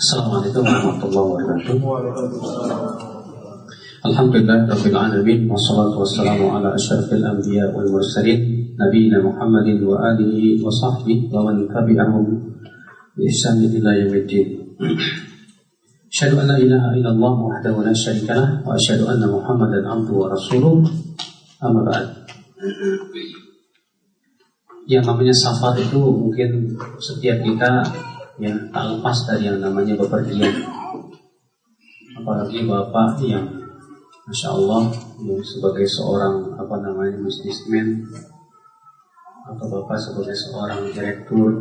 Assalamualaikum warahmatullahi wabarakatuh. Alhamdulillah rabbil alamin wassalatu wassalamu ala asyrafil anbiya wal mursalin nabiyina Muhammadin wa alihi wa sahbihi wa man tabi'ahum bi ihsan ila yaumiddin. Asyhadu an la ilaha illallah wahdahu la syarika lah wa asyhadu anna Muhammadan abduhu wa rasuluh. Amma ba'd. Yang namanya safar itu mungkin setiap kita ya tak lepas dari yang namanya bepergian. Apalagi bapak yang Masya Allah ya, sebagai seorang bisnismen, atau bapak sebagai seorang direktur,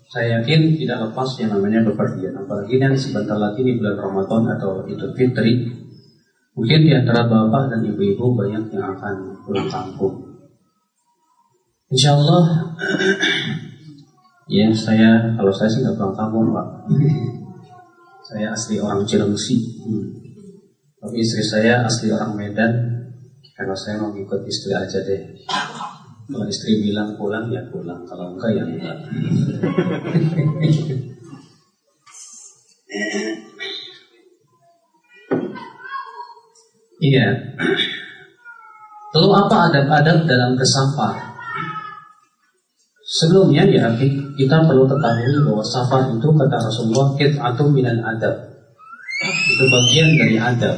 saya yakin tidak lepas yang namanya bepergian. Apalagi yang sebentar lagi di bulan Ramadan atau Idul Fitri, mungkin di antara bapak dan ibu-ibu banyak yang akan pulang kampung. Insya Allah ya, kalau saya sih nggak pulang kampung, Pak. Saya asli orang Cilengsi, tapi istri saya asli orang Medan. Kalau saya mau ikut istri aja deh. Kalau istri bilang pulang ya pulang, kalau enggak ya enggak. Iya. Lalu apa adab-adab dalam bersafar? Sebelumnya ya, kita perlu ketahui bahwa safar itu kata Rasulullah qit'atun minal adab. Itu bagian dari adab.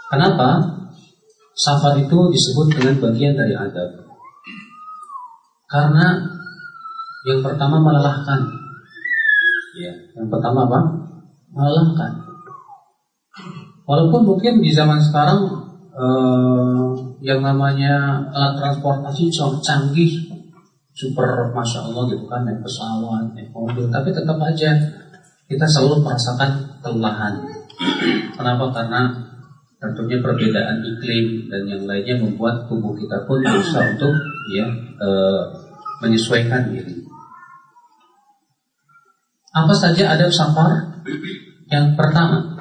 Kenapa? Safar itu disebut dengan bagian dari adab. Karena yang pertama melelahkan. Ya, yang pertama apa? Melelahkan. Walaupun mungkin di zaman sekarang yang namanya alat transportasi canggih, super Masya Allah gitu kan, naik pesawat, naik mobil, tapi tetap aja kita selalu merasakan kelelahan. Kenapa? Karena tentunya perbedaan iklim dan yang lainnya membuat tubuh kita pun berusaha untuk menyesuaikan diri. Apa saja adab safar? Yang pertama,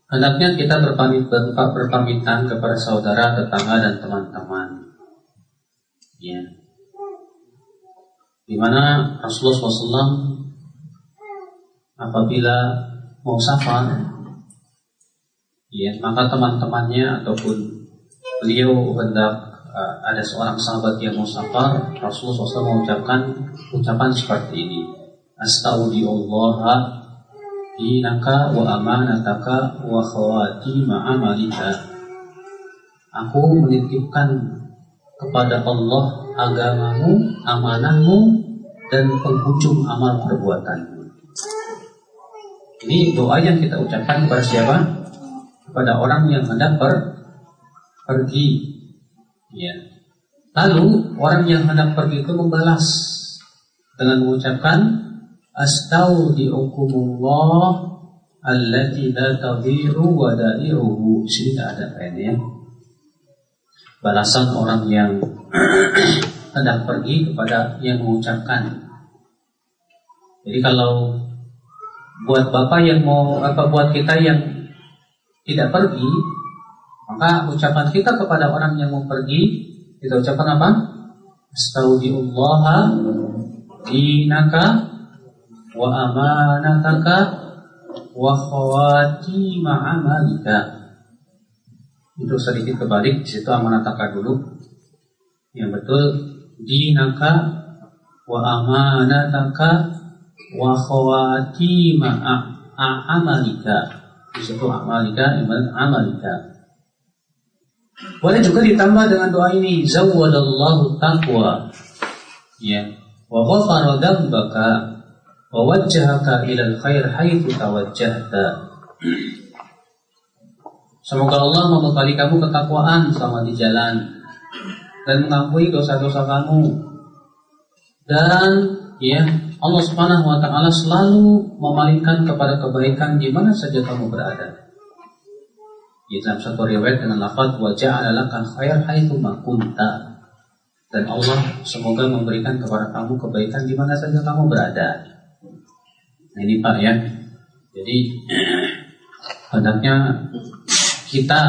hendaknya kita berpamitan kepada saudara, tetangga, dan teman-teman. Ya, dimana Rasulullah SAW apabila mau safar, ya, maka teman-temannya ataupun beliau hendak ada seorang sahabat yang mau safar, Rasulullah SAW mengucapkan ucapan seperti ini: Astaudillaha dinaka wa amanataka wa khawatima amalika. Aku menitipkan kepada Allah agamamu, amanahmu, dan penghujung amal perbuatanmu. Ini doa yang kita ucapkan kepada siapa? Kepada orang yang hendak pergi. Ya. Lalu orang yang hendak pergi itu membalas dengan mengucapkan Astaudiukumullah allati la tadhiru wadairuhu. Sini tidak ada pennya. Balasan orang yang hendak pergi kepada yang mengucapkan. Jadi kalau buat bapak yang buat kita yang tidak pergi, maka ucapan kita kepada orang yang mau pergi, kita ucapkan apa? Astaudillaha dinaka wa amanataka wa khawatima amalika. Itu sedikit kebalik, di situ amanataka dulu. Yang betul dinaka wa amanataka wa khawatima amalika. Di situ amalika, amalika. Boleh juga ditambah dengan doa ini: Zawwadallahu taqwa, ya, wa ghafara dzambaka wa wajjahaka ilal khair haitsu tawajjahta. Semoga Allah membekali kamu ketakwaan selama di jalan dan mengampuni dosa-dosa kamu. Dan ya, Allah Subhanahu wa taala selalu memalingkan kepada kebaikan di mana saja kamu berada. Di dalam satu riwayat dengan lafaz wa ja'ala laka khair haitsu ma kunta. Dan Allah semoga memberikan kepada kamu kebaikan di mana saja kamu berada. Nah, ini Pak ya. Jadi hendaknya kita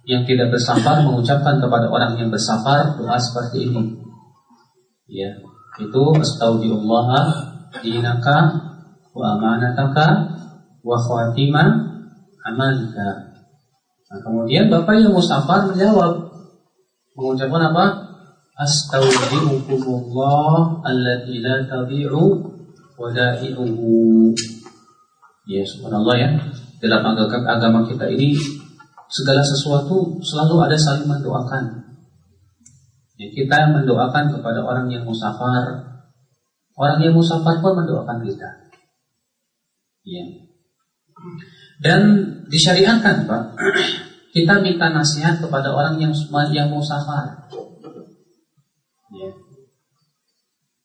yang tidak bersafar mengucapkan kepada orang yang bersafar doa seperti ini. Ya, itu astaudillaha dinaka wa amanataka wa khatima amalika. Nah, kemudian bapak yang musafar mengucapkan apa? Astaudiukumullah allati la tadhi'u wada'i'uhu. Ya, subhanallah ya. Dalam agama kita ini segala sesuatu selalu ada saling mendoakan. Ya, kita mendoakan kepada orang yang musafar. Orang yang musafar pun mendoakan kita. Ya. Dan disyariatkan, Pak, kita minta nasihat kepada orang yang musafar. Ya.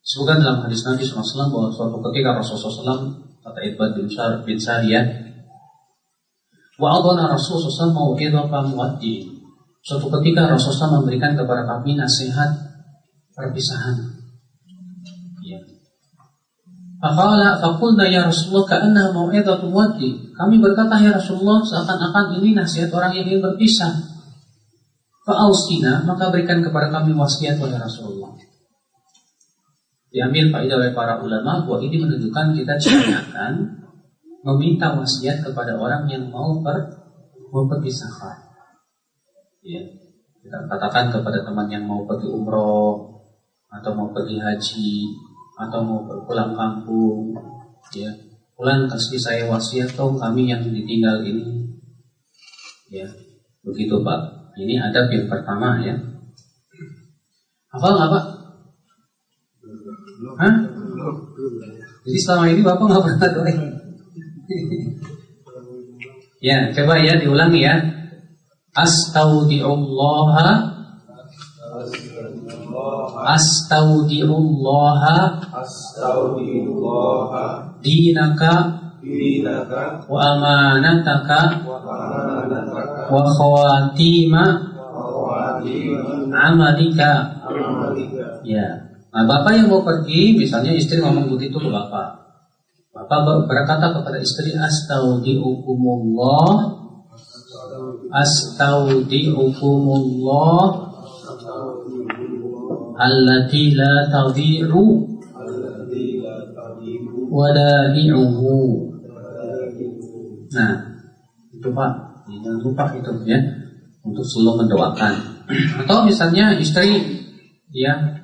Sebutkan dalam hadis Nabi SAW bahwa suatu ketika Rasulullah SAW kata Ibad bin Sariyah, wa'adana Rasulullah SAW mau'idhaka mu'addi. Suatu ketika Rasulullah memberikan kepada kami nasihat perpisahan. Ya. Faqulna ya Rasulullah ka'anna mau'idhatu mu'addi. Kami berkata ya Rasulullah seakan-akan ini nasihat orang yang ingin berpisah. Fa'ausina, maka berikan kepada kami wasiat oleh Rasulullah. Diambil faedah oleh para ulama bahwa ini menunjukkan kita akan meminta wasiat kepada orang yang mau berpisah. Ya, kita katakan kepada teman yang mau pergi umroh atau mau pergi haji atau mau pulang kampung, ya, pulang kasih saya wasiat dong kami yang ditinggal ini. Ya, begitu Pak. Ini adab yang pertama ya. Hafal nggak Pak? Hah? Jadi selama ini Bapak nggak pernah doain. Ya, coba ya diulangi ya. Astaudi'ullaha dinaka wa amanataka wa khawatima amalika. Ya. Nah, Bapak yang mau pergi, misalnya istri ngomong begitu ke Bapak. Bapak berkata kepada istri, astaudi'ukumullah allati la tadhi'u wada'i'uhu. Nah, itu Pak, jangan lupa itu ya, untuk selalu mendoakan. Atau misalnya istri ya,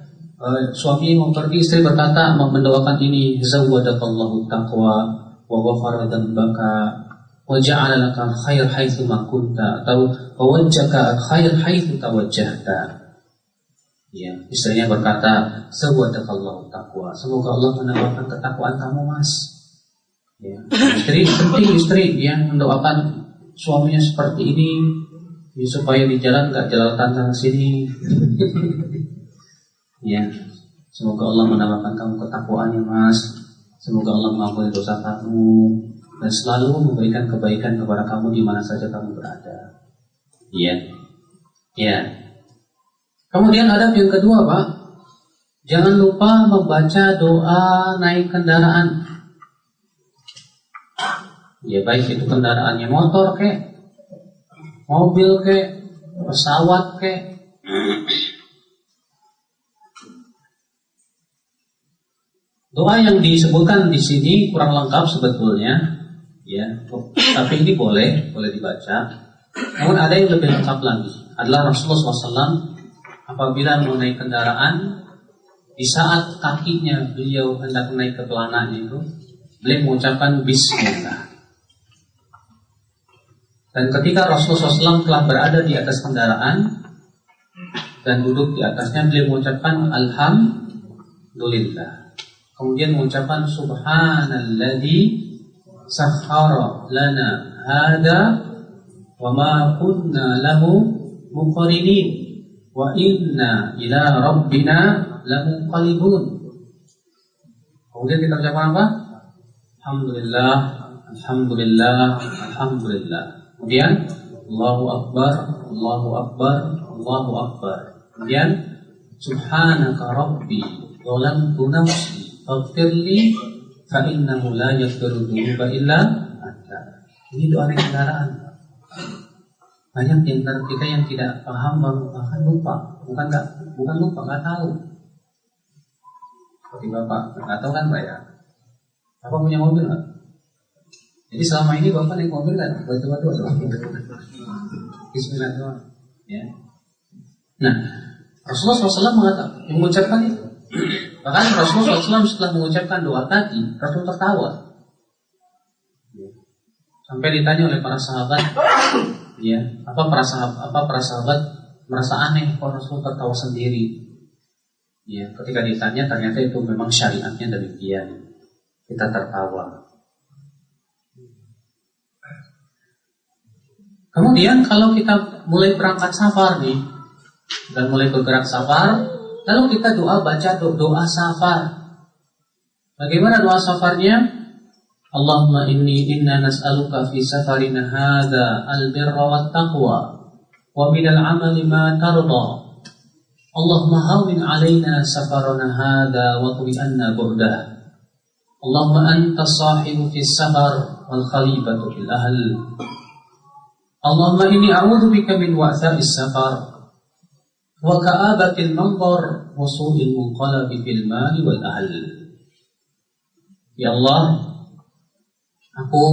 suami mau pergi, istri berkata mendoakan ini, zawwadakallahu taqwa wa ghafara dzambaka wa ja'ala laka khair haitsu ma kunta atau wajjaka khair haitsu tawajjahta. Ya, istrinya berkata, zawwadakallahu taqwa, semoga Allah menambahkan ketakwaan kamu, Mas. Ya, istri yang mendoakan suaminya seperti ini ya, supaya di jalan enggak jelalatan sana sini. Ya, semoga Allah menambahkan kamu ketakwaan ya Mas. Semoga Allah mengampuni dosa kamu dan selalu memberikan kebaikan kepada kamu di mana saja kamu berada. Iya. Ya. Kemudian adab yang kedua, Pak. Jangan lupa membaca doa naik kendaraan. Ya, baik itu kendaraannya motor kek, mobil kek, pesawat kek. Doa yang disebutkan di sini kurang lengkap sebetulnya, ya. Tapi ini boleh dibaca. Namun ada yang lebih lengkap lagi. Adalah Rasulullah SAW apabila mau naik kendaraan, di saat kakinya beliau hendak naik ke pelananya itu, beliau mengucapkan Bismillah. Dan ketika Rasulullah SAW telah berada di atas kendaraan dan duduk di atasnya, beliau mengucapkan Alhamdulillah. Kemudian mengucapkan Subhanalladzi sakhkhara lana hada wa ma kunna lahu muqrinin wa inna ila rabbina lamunqalibun. Kemudian kita ucapkan apa? Alhamdulillah, Alhamdulillah, Alhamdulillah. Kemudian Allahu Akbar, Allahu Akbar, Allahu Akbar. Kemudian Subhanaka Rabbi zalamtu nafsi faghfirli fa innahu la yaghfiru dzunuba illa anta. Ini doa naik kendaraan. Banyak di antara kita yang tidak paham, bahkan lupa. Bukan lupa, nggak tahu. Seperti Bapak, nggak tahu kan Pak ya? Bapak punya mobil nggak? Jadi selama ini Bapak naik mobil kan? Waduh. Bismillah doang. Ya. Nah, Rasulullah SAW mengucapkan itu. Bahkan Rasulullah SAW setelah mengucapkan doa tadi, Rasul tertawa. Sampai ditanya oleh para sahabat, ya, apa para sahabat merasa aneh kalau Rasul tertawa sendiri. Ya, ketika ditanya ternyata itu memang syariatnya demikian. Kita tertawa. Kemudian kalau kita mulai berangkat safar nih dan mulai bergerak safar, lalu kita baca doa safar. Bagaimana doa safarnya? Allahumma inna nas'aluka fi safarina hadza al-birra wat taqwa wa minal amali ma tarda. Allahumma hawwin 'alaina safarana hadza wa twi anna bu'dah. Allahumma anta sahibu fis safar wal khalifatu fil ahl. Allahumma inni a'udzubika min wa'tha'is safar wa ka'abatil manzar wa su'il munqalabi fil mali wal ahl. Ya Allah, aku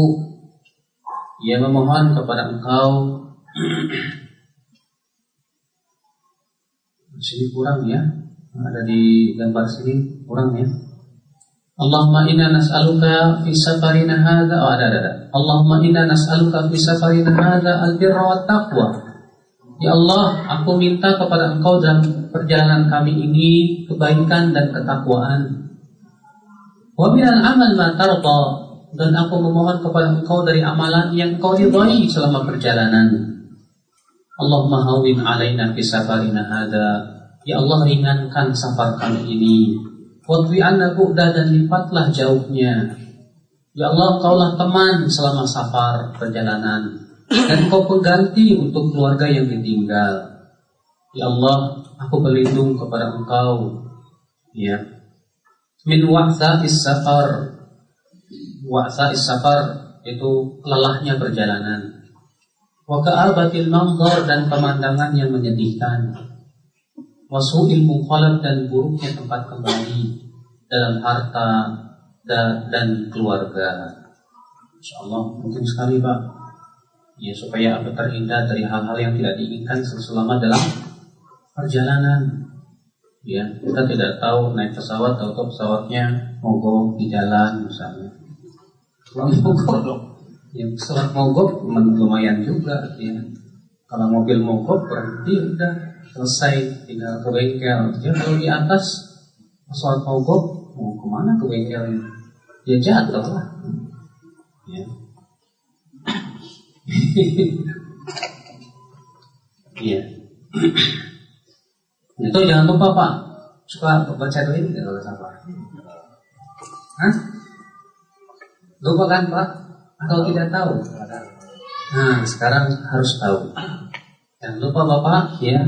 memohon kepada Engkau. Sini kurang ya, ada di gambar sini kurang ya. Allahumma inna nas'aluka fi safarina hadza Allahumma inna nas'aluka fi safarina hadza al-birra wat taqwa. Ya Allah, aku minta kepada Engkau dalam perjalanan kami ini kebaikan dan ketakwaan. Wa minal amal ma tarda, dan aku memohon kepada Engkau dari amalan yang Engkau ridhai selama perjalanan. Allahumma hawwin 'alaina fi safarina hadza. Ya Allah, ringankan safar kami ini. Wadwi anna bu'da, dan lipatlah jauhnya. Ya Allah, Engkaulah teman selama safar perjalanan, dan Engkau pengganti untuk keluarga yang ditinggal. Ya Allah, aku berlindung kepada Engkau, ya, min wa'tha'is safar. Wa'tha'is safar itu lelahnya perjalanan. Wa ka'abatil manzar, dan pemandangan yang menyedihkan. Wasu'il munqalab, dan buruknya tempat kembali dalam harta dan keluarga. InsyaAllah mungkin sekali Pak, ya, supaya terhindar dari hal-hal yang tidak diinginkan selama dalam perjalanan. Ya, kita tidak tahu naik pesawat atau pesawatnya mogok di jalan misalnya. Kalau mogok, ya pesawat mogok lumayan juga. Ya. Kalau mobil mogok berhenti udah selesai, tinggal ke bengkel. Ya, kalau di atas pesawat mogok, mau kemana ke bengkelnya? Ya jatuh lah. Ya. Iya. Itu jangan lupa Pak, suka baca doa ini kalau sabar. Hah? Lupa kan Pak? Atau tidak tahu? Nah, sekarang harus tahu. Jangan lupa Bapak, ya,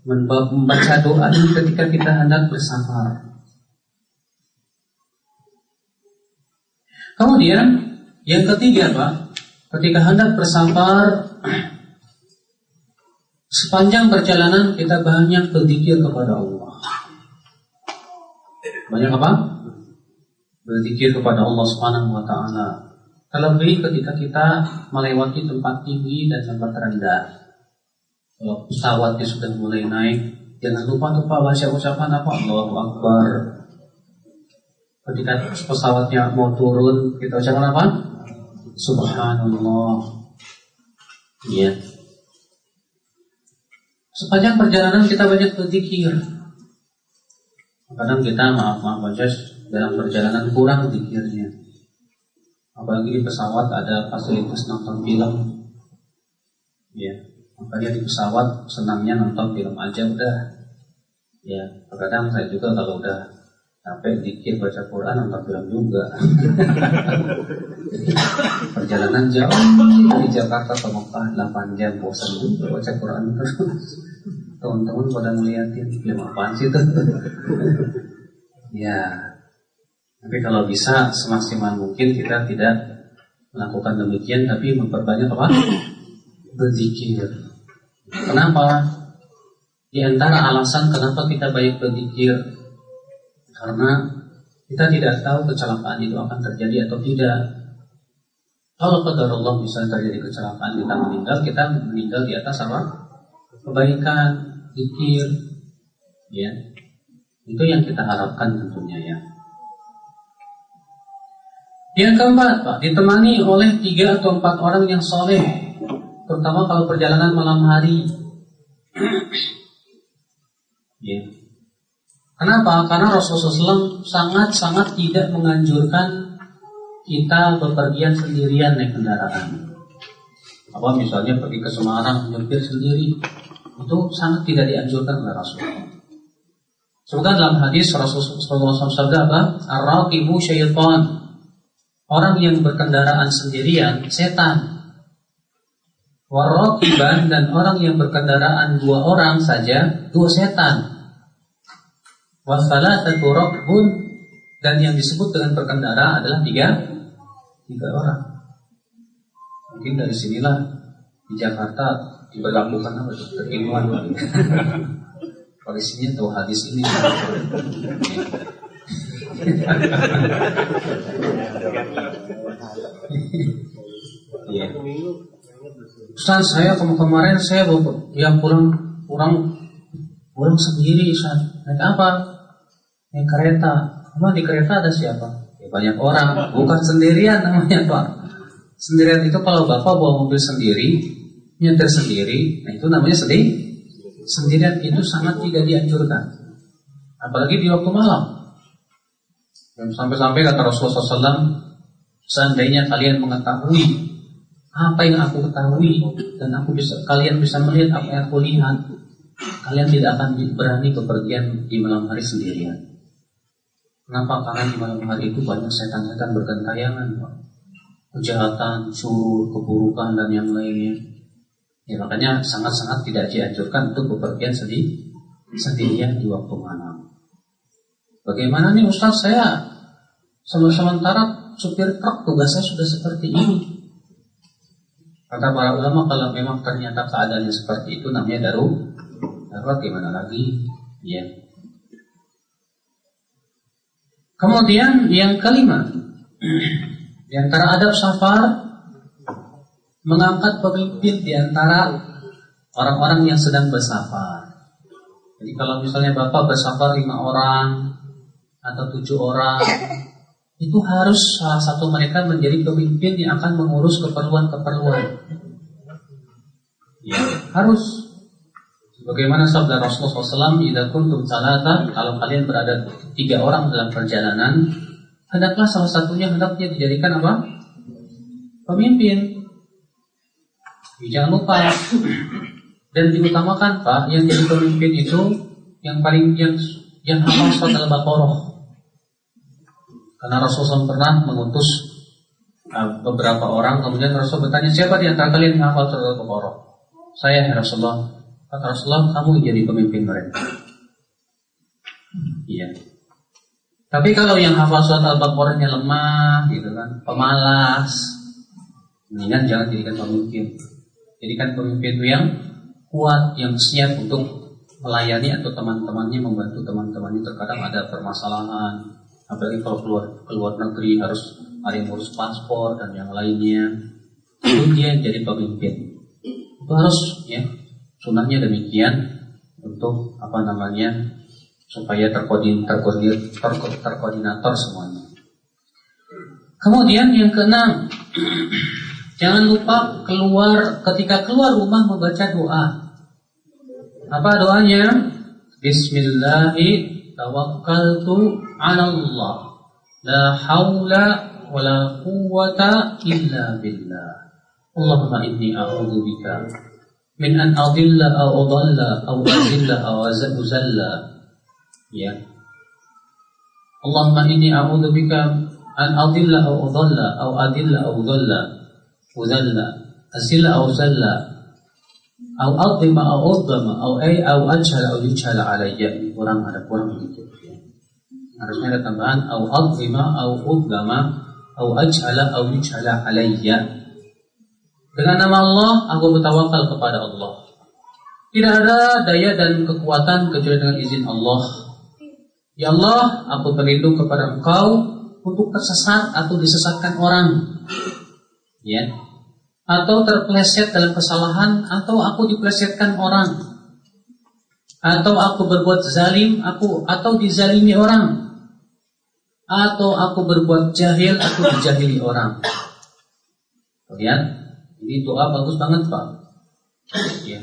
membaca doa ini ketika kita hendak bersafar. Kemudian yang ketiga Pak, ketika hendak bersafar, sepanjang perjalanan kita banyak berzikir kepada Allah. Banyak apa? Berzikir kepada Allah Subhanahu wa taala. Terlebih ketika kita melewati tempat tinggi dan tempat rendah. Kalau pesawatnya sudah mulai naik, jangan lupa baca ucapan apa? Allahu Akbar. Ketika pesawatnya mau turun, kita ucapkan apa? Subhanallah. Ya. Sepanjang perjalanan kita banyak berzikir. Kadang kita maaf aja dalam perjalanan kurang zikirnya. Apalagi di pesawat ada fasilitas nonton film. Ya, makanya di pesawat senangnya nonton film aja udah. Ya, kadang saya juga kalau udah sampai zikir baca Quran nonton film juga. Perjalanan jauh dari Jakarta ke Mekah 8 jam, bosan juga baca Quran terus. Teman-teman pada ngeliatin film apaan sih itu? Ya, tapi kalau bisa semaksimal mungkin kita tidak melakukan demikian, tapi memperbanyak apa? Berzikir. Kenapa? Di antara alasan kenapa kita banyak berzikir, karena Kita tidak tahu kecelakaan itu akan terjadi atau tidak. Kalau qadarullah misalnya terjadi kecelakaan, kita meninggal di atas apa? Kebaikan, zikir, ya. Itu yang kita harapkan tentunya ya. Yang keempat, Pak, ditemani oleh 3 atau 4 orang yang soleh, terutama kalau perjalanan malam hari. Ya. Kenapa? Karena Rasulullah SAW sangat-sangat tidak menganjurkan kita bepergian sendirian naik kendaraan. Apa misalnya pergi ke Semarang nyetir sendiri, itu sangat tidak dianjurkan oleh Rasulullah. Sebutkan dalam hadis Rasulullah SAW apa? Ar-raqibu syaitan. Orang yang berkendaraan sendirian setan. War-raqiban, dan orang yang berkendaraan 2 orang saja 2 setan. Was-salasatu raqbun, dan yang disebut dengan berkendara adalah 3 orang. Mungkin dari sinilah di Jakarta diberlakukan apa itu? Keilmuan. Polisinya tahu hadis ini. Iya. Ustaz, saya kemarin saya pulang sendiri, Ustaz. Naik apa? Naik kereta. Emang di kereta ada siapa? Ya, banyak orang. Bukan sendirian namanya, Pak. Sendirian itu kalau Bapak bawa mobil sendiri, nyetir sendiri, nah itu namanya sendirian. Itu sangat tidak dianjurkan. Apalagi di waktu malam. Dan sampai-sampai kata Rasulullah SAW, seandainya kalian mengetahui apa yang aku ketahui dan kalian bisa melihat apa yang aku lihat, kalian tidak akan berani bepergian di malam hari sendirian. Kenapa? Karena di malam hari itu banyak setan-setan bergentayangan, Pak. Kejahatan, syurur, keburukan, dan yang lainnya. Ya, makanya sangat-sangat tidak dianjurkan untuk bepergian sendirian di waktu malam. Bagaimana nih Ustaz, saya sementara supir truk, tugas saya sudah seperti ini. Kata para ulama, kalau memang ternyata keadaannya seperti itu, namanya darurat, gimana lagi? Ya. Kemudian yang kelima, di antara adab safar, mengangkat pemimpin di antara orang-orang yang sedang bersafar. Jadi kalau misalnya Bapak bersafar 5 orang atau 7 orang, itu harus salah satu mereka menjadi pemimpin yang akan mengurus keperluan-keperluan. Ya, harus. Bagaimana sabda Rasulullah SAW, "Idza kuntum salatan", kalau kalian berada 3 orang dalam perjalanan, hendaklah salah satunya hendaknya dijadikan apa? Pemimpin. Jangan lupa dan diutamakan, Pak, yang jadi pemimpin itu yang paling yang hafal surat Al-Baqarah. Karena Rasulullah pernah mengutus beberapa orang, kemudian Rasul bertanya, siapa di antara kalian yang hafal surat Al-Baqarah? Saya, ya Rasulullah. Kata Rasulullah, kamu jadi pemimpin mereka. Iya. Tapi kalau yang hafal surat Al-Baqarahnya lemah, gitu kan, pemalas, mendingan jangan jadikan pemimpin. Jadikan pemimpin yang kuat, yang siap untuk melayani atau teman-temannya, membantu teman-temannya. Terkadang ada permasalahan, apalagi kalau keluar negeri harus ada yang ngurus paspor dan yang lainnya. Itu dia yang jadi pemimpin. Itu harus, ya, sunnahnya demikian untuk supaya terkoordinator semuanya. Kemudian yang keenam, jangan lupa ketika keluar rumah membaca doa. Apa doanya? Bismillahi tawakkaltu 'ala Allah. La haula wala quwwata illa billah. Allahumma inni a'udzubika min an adilla aw adalla aw azilla aw uzalla. Ya. Allahumma inni a'udzubika an adilla aw adalla aw adilla aw dhalla uzalla azilla aw zalla aw adima aw udama aw ajhala aw yujhala alayya. Kurang begitu ya. Harusnya ada tambahan aw adima aw udama aw ajhala aw yujhala alayya. Dengan nama Allah, aku bertawakal kepada Allah. Tidak ada daya dan kekuatan kecuali dengan izin Allah. Ya Allah, aku berlindung kepada Engkau untuk tersesat atau disesatkan orang, ya, atau terpeleset dalam kesalahan, atau aku dipelesetkan orang, atau aku berbuat zalim, atau dizalimi orang, atau aku berbuat jahil, atau dijahili orang. Lihat, ini doa bagus banget, Pak. Ya.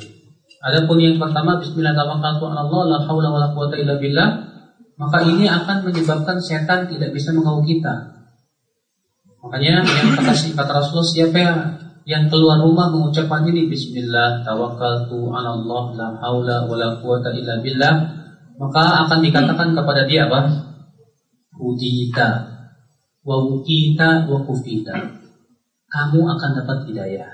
Adapun yang pertama, Bismillah tawakkaltu 'ala Allah la haula wala quwata illa billah, maka ini akan menyebabkan setan tidak bisa mengganggu kita. Makanya yang kata Rasulullah, siapa yang keluar rumah mengucapkan ini, Bismillah tawakkaltu 'ala Allah la haula wala quwata illa billah, maka akan dikatakan kepada dia apa? Hudita wa wukita wa kufita. Kamu akan dapat hidayah,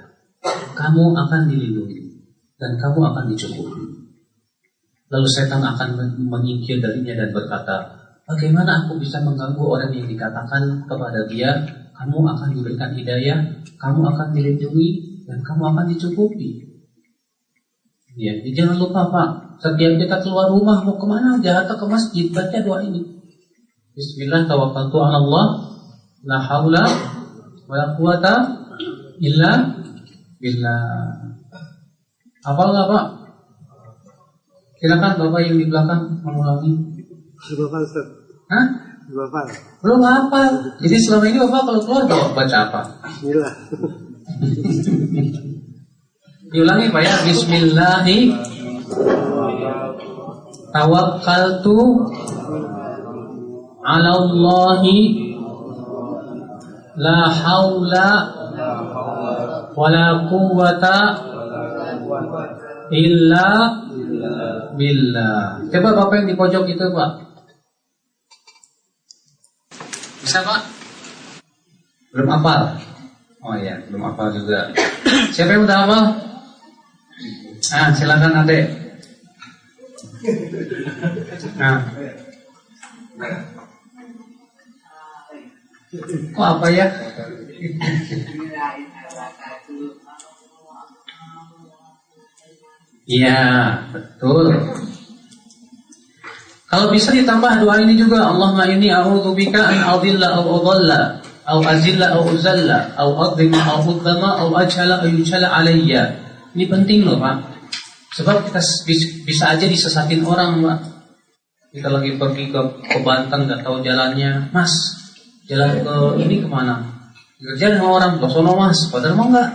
kamu akan dilindungi, dan kamu akan dicukupi. Lalu setan akan menyingkir darinya dan berkata, bagaimana aku bisa mengganggu orang yang dikatakan kepada dia, kamu akan diberikan hidayah, kamu akan dilindungi, dan kamu akan dicukupi. Ya, jangan lupa Pak, setiap kita keluar rumah mau kemana, atau ke masjid, baca doa ini. Bismillah tawakkaltu 'ala Allah la haula wala quwata illa billah. Hafal nggak Pak? Silakan Bapak yang di belakang mengulangi. Sudah hafal Ustaz? Hah? Sudah hafal? Belum hafal. Jadi selama ini Bapak kalau keluar baca apa? Bismillah. Diulangi Pak ya. Bismillahi tawakkaltu 'ala Allahi la haula wala quwwata illa billah. Coba Bapak yang di pojok itu Pak. Bisa Pak? Belum hafal? Oh iya, belum hafal juga. Siapa yang udah hafal? Silakan Adek. Kok apa ya? Iya, betul. Kalau bisa ditambah doa ini juga, Allahumma inni a'udzubika an adilla aw adalla aw azilla aw uzalla aw adhima aw udhama aw ajhala aw yujhala alayya. Ini penting loh Pak. Sebab kita bisa aja disesatin orang Pak. Kita lagi pergi ke Banten nggak tahu jalannya, Mas, jalan ke ini kemana? Kerja sama orang, ke sono Mas, padahal mau nggak?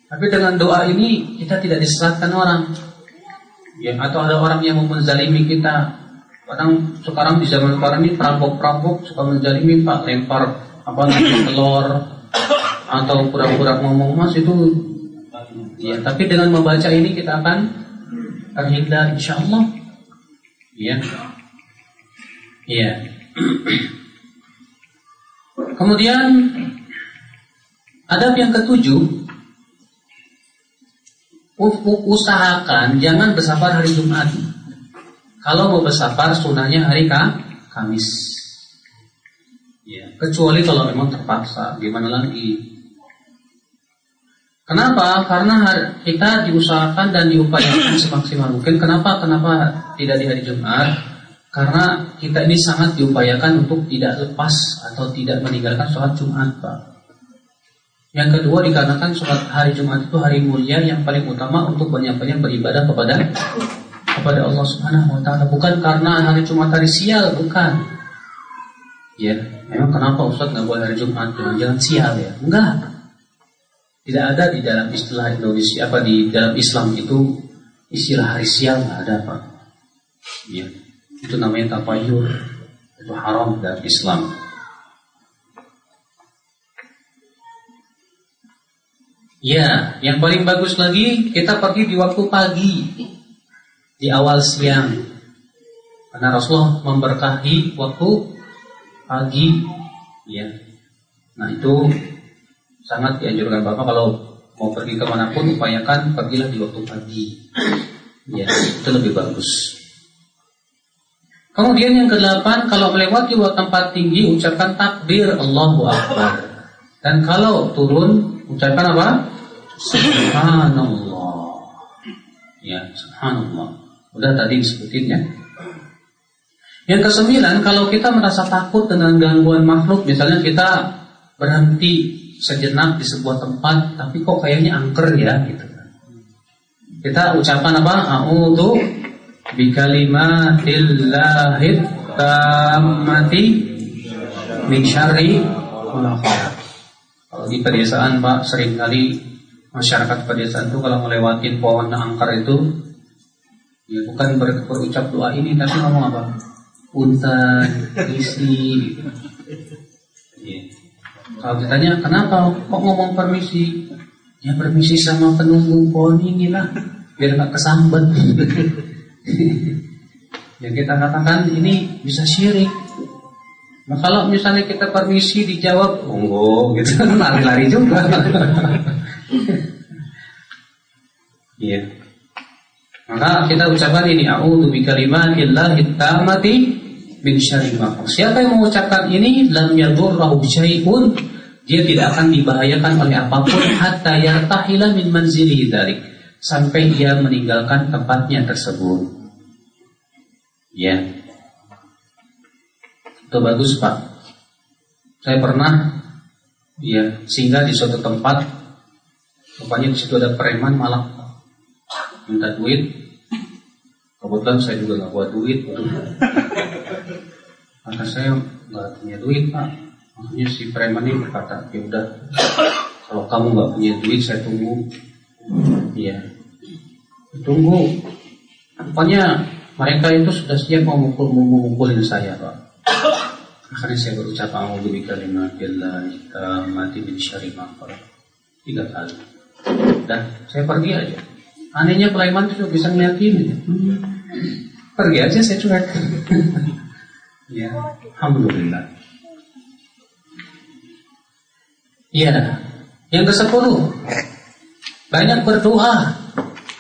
Tapi dengan doa ini kita tidak disesatkan orang, ya, atau ada orang yang mau menzalimi kita. Kadang sekarang di zaman sekarang ini perampok-perampok suka menzalimi Pak, lempar telur atau pura-pura ngomong Mas itu. Ya, tapi dengan membaca ini kita akan terhindar insyaallah. Ya. Iya. Kemudian adab yang ketujuh, usahakan jangan bersafar hari Jumat. Kalau mau bersafar sunahnya hari Kamis. Ya, kecuali kalau memang terpaksa, gimana lagi? Kenapa? Karena kita diusahakan dan diupayakan semaksimal mungkin. Kenapa tidak di hari Jumat? Karena kita ini sangat diupayakan untuk tidak lepas atau tidak meninggalkan sholat Jumat, Pak. Yang kedua, dikarenakan sholat hari Jumat itu hari mulia yang paling utama untuk banyak-banyak beribadah kepada Allah Subhanahu Wa Taala. Bukan karena hari Jumat hari sial, bukan. Ya, memang kenapa Ustaz nggak boleh hari Jumat? Jangan sial ya? Enggak. Tidak ada di dalam istilah Indonesia di dalam Islam itu istilah hari sial, nggak ada Pak. Ya, itu namanya tapayur, itu haram dalam Islam. Ya, yang paling bagus lagi kita pergi di waktu pagi, di awal siang, karena Rasulullah memberkahi waktu pagi. Ya, nah itu sangat dianjurkan Bapak kalau mau pergi kemanapun upayakan pergilah di waktu pagi. Ya, itu lebih bagus. Kemudian yang ke-8, kalau melewati tempat tinggi ucapkan takbir Allahu Akbar. Dan kalau turun ucapkan apa? Subhanallah. Ya, subhanallah. Udah tadi disebutin ya. Yang kesembilan, kalau kita merasa takut dengan gangguan makhluk, misalnya kita berhenti sejenak di sebuah tempat, tapi kok kayaknya angker ya, gitu. Kita ucapan apa? A'udzu bikalimatillahi tammati min syarri ma khalaq. Kalau di pedesaan Pak, seringkali masyarakat pedesaan itu kalau melewatin pohon angker itu, ya bukan berucap doa ini, tapi ngomong apa? Punten, isi. Ya. Kalau ditanya kenapa kok ngomong permisi, ya permisi sama penunggu pohon inilah, biar nggak kesambat. Yang kita katakan ini bisa syirik. Nah kalau misalnya kita permisi dijawab, monggo, gitu, lari-lari juga. Iya. Maka kita ucapkan ini, a'udzu bikalimatillahi tammati min syarri ma khalaq. Siapa yang mengucapkan ini, lam yadurruhu syai'un, dia tidak akan dibahayakan oleh apapun hatta yartahila min manzilihi dzalik, sampai dia meninggalkan tempatnya tersebut. Ya. Itu bagus, Pak. Saya pernah singgah di suatu tempat, rupanya di situ ada preman malah minta duit. Kebetulan saya juga nggak buat duit. Maka saya nggak punya duit, Pak. Makanya si preman ini berkata, ya udah, kalau kamu nggak punya duit, saya tunggu. Iya, tunggu. Rupanya mereka itu sudah siap mau memukulin saya, Pak. Akhirnya saya berucap a'udzu bikalimatillahi tammati min syarri ma khalaq 3 kali. Dan saya pergi aja. Anehnya preman itu bisa ngeliatin. Pergi aja, saya cuek. Ya, alhamdulillah. Ya, yang ke-10, banyak berdoa.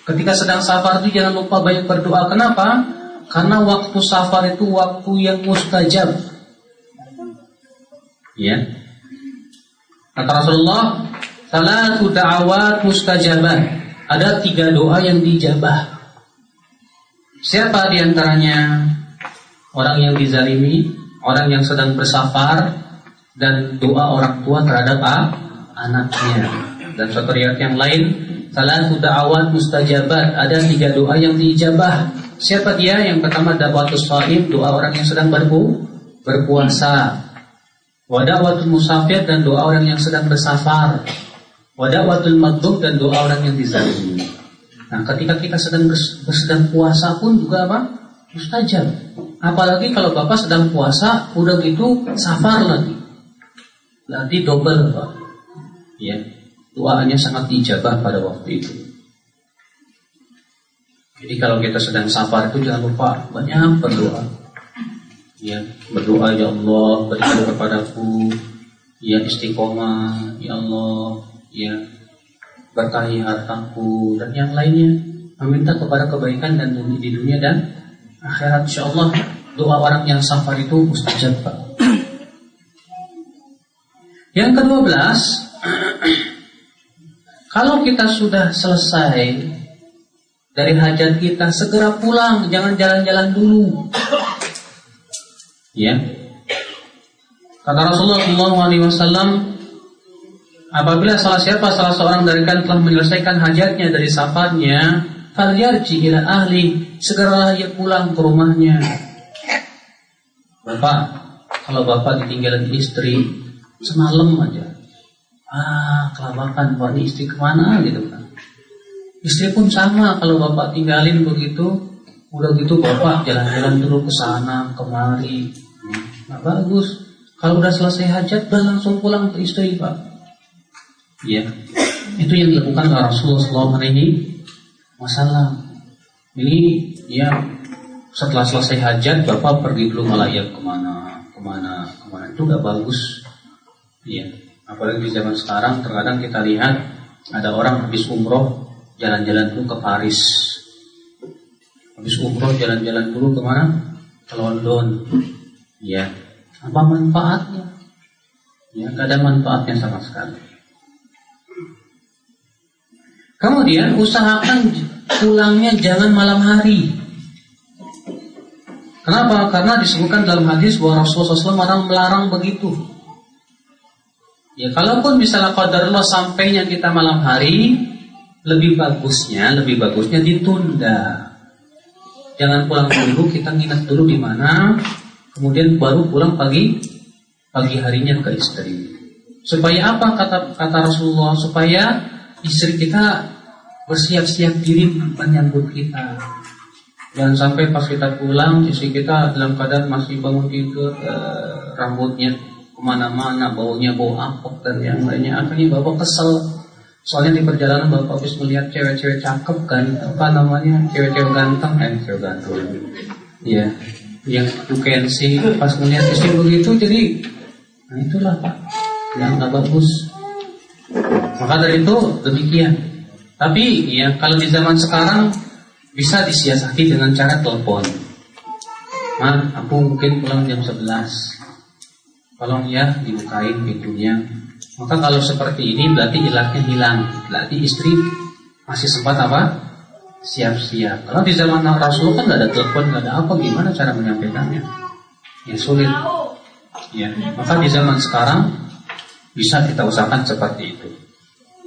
Ketika sedang safar itu jangan lupa banyak berdoa. Kenapa? Karena waktu safar itu waktu yang mustajab. Ya. Kata Rasulullah, salatu da'awat mustajabah. Ada 3 doa yang dijabah. Siapa diantaranya? Orang yang dizalimi, orang yang sedang bersafar, dan doa orang tua terhadap anaknya. Dan suatu riwayat yang lain, salatu da'awat mustajabat. Ada 3 doa yang diijabah. Siapa dia? Yang pertama da'watus shaim, doa orang yang sedang berpuasa. Wa da'watul musafir, dan doa orang yang sedang bersafar. Wa da'watul maghdub, dan doa orang yang dizalimi. Nah, ketika kita sedang puasa pun juga apa? Mustajab. Apalagi kalau Bapak sedang puasa, udah gitu safar lagi. Berarti double, Pak. Ya, doanya sangat diijabah pada waktu itu. Jadi kalau kita sedang safar itu jangan lupa banyak berdoa. Ya, berdoa, ya Allah, berikan kepadaku ya istiqomah, ya Allah, ya berkahi hartaku dan yang lainnya. Meminta kepada kebaikan dan di dunia dan akhirat. Insyaallah doa orang yang safar itu mustajab, Pak. Yang ke-12, kalau kita sudah selesai dari hajat kita, segera pulang, jangan jalan-jalan dulu. Ya. Kata Rasulullah SAW, apabila salah seorang dari kalian telah menyelesaikan hajatnya dari safarnya, falyarji ila ahli, segeralah ia pulang ke rumahnya. Bapak, kalau Bapak ditinggalin istri semalam aja, kelabakan, wah ini istri kemana gitu kan. Istri pun sama, kalau Bapak tinggalin begitu, udah gitu Bapak jalan-jalan dulu ke sana kemari, nggak bagus. Kalau udah selesai hajat, udah langsung pulang ke istri, Pak. Ya, itu yang dilakukan oleh Rasulullah SAW. Ini ya setelah selesai hajat, Bapak pergi dulu malah ya kemana, itu nggak bagus. Ya, apalagi di zaman sekarang terkadang kita lihat ada orang habis umroh jalan-jalan dulu ke Paris, habis umroh jalan-jalan dulu kemana? Ke London. Ya, apa manfaatnya? Ya, nggak ada manfaatnya sama sekali. Kemudian usahakan pulangnya jangan malam hari. Kenapa? Karena disebutkan dalam hadis bahwa Rasulullah SAW melarang begitu. Ya, kalaupun misalnya qadarullah sampainya kita malam hari, lebih bagusnya ditunda. Jangan pulang dulu, kita nginep dulu di mana, kemudian baru pulang pagi harinya ke istri. Supaya apa kata Rasulullah? Supaya istri kita bersiap-siap diri menyambut kita. Jangan sampai pas kita pulang, istri kita dalam keadaan masih bangun tidur, rambutnya kemana-mana, baunya bau apek dan yang lainnya. Akhirnya bapak kesel. Soalnya di perjalanan bapak habis melihat cewek-cewek cakep kan, cewek-cewek ganteng, ya, yang you can see. Pas melihat istri begitu, jadi, nah itulah Pak, yang nggak bagus. Maka dari itu demikian. Tapi ya kalau di zaman sekarang bisa disiasati dengan cara telepon. Aku mungkin pulang jam 11. Tolong ya dibukain pintunya. Maka kalau seperti ini berarti ilatnya hilang. Berarti istri masih sempat apa? Siap-siap. Kalau di zaman Rasul kan nggak ada telepon, nggak ada apa, gimana cara menyampaikannya? Ya sulit. Ya, maka di zaman sekarang bisa kita usahakan seperti itu.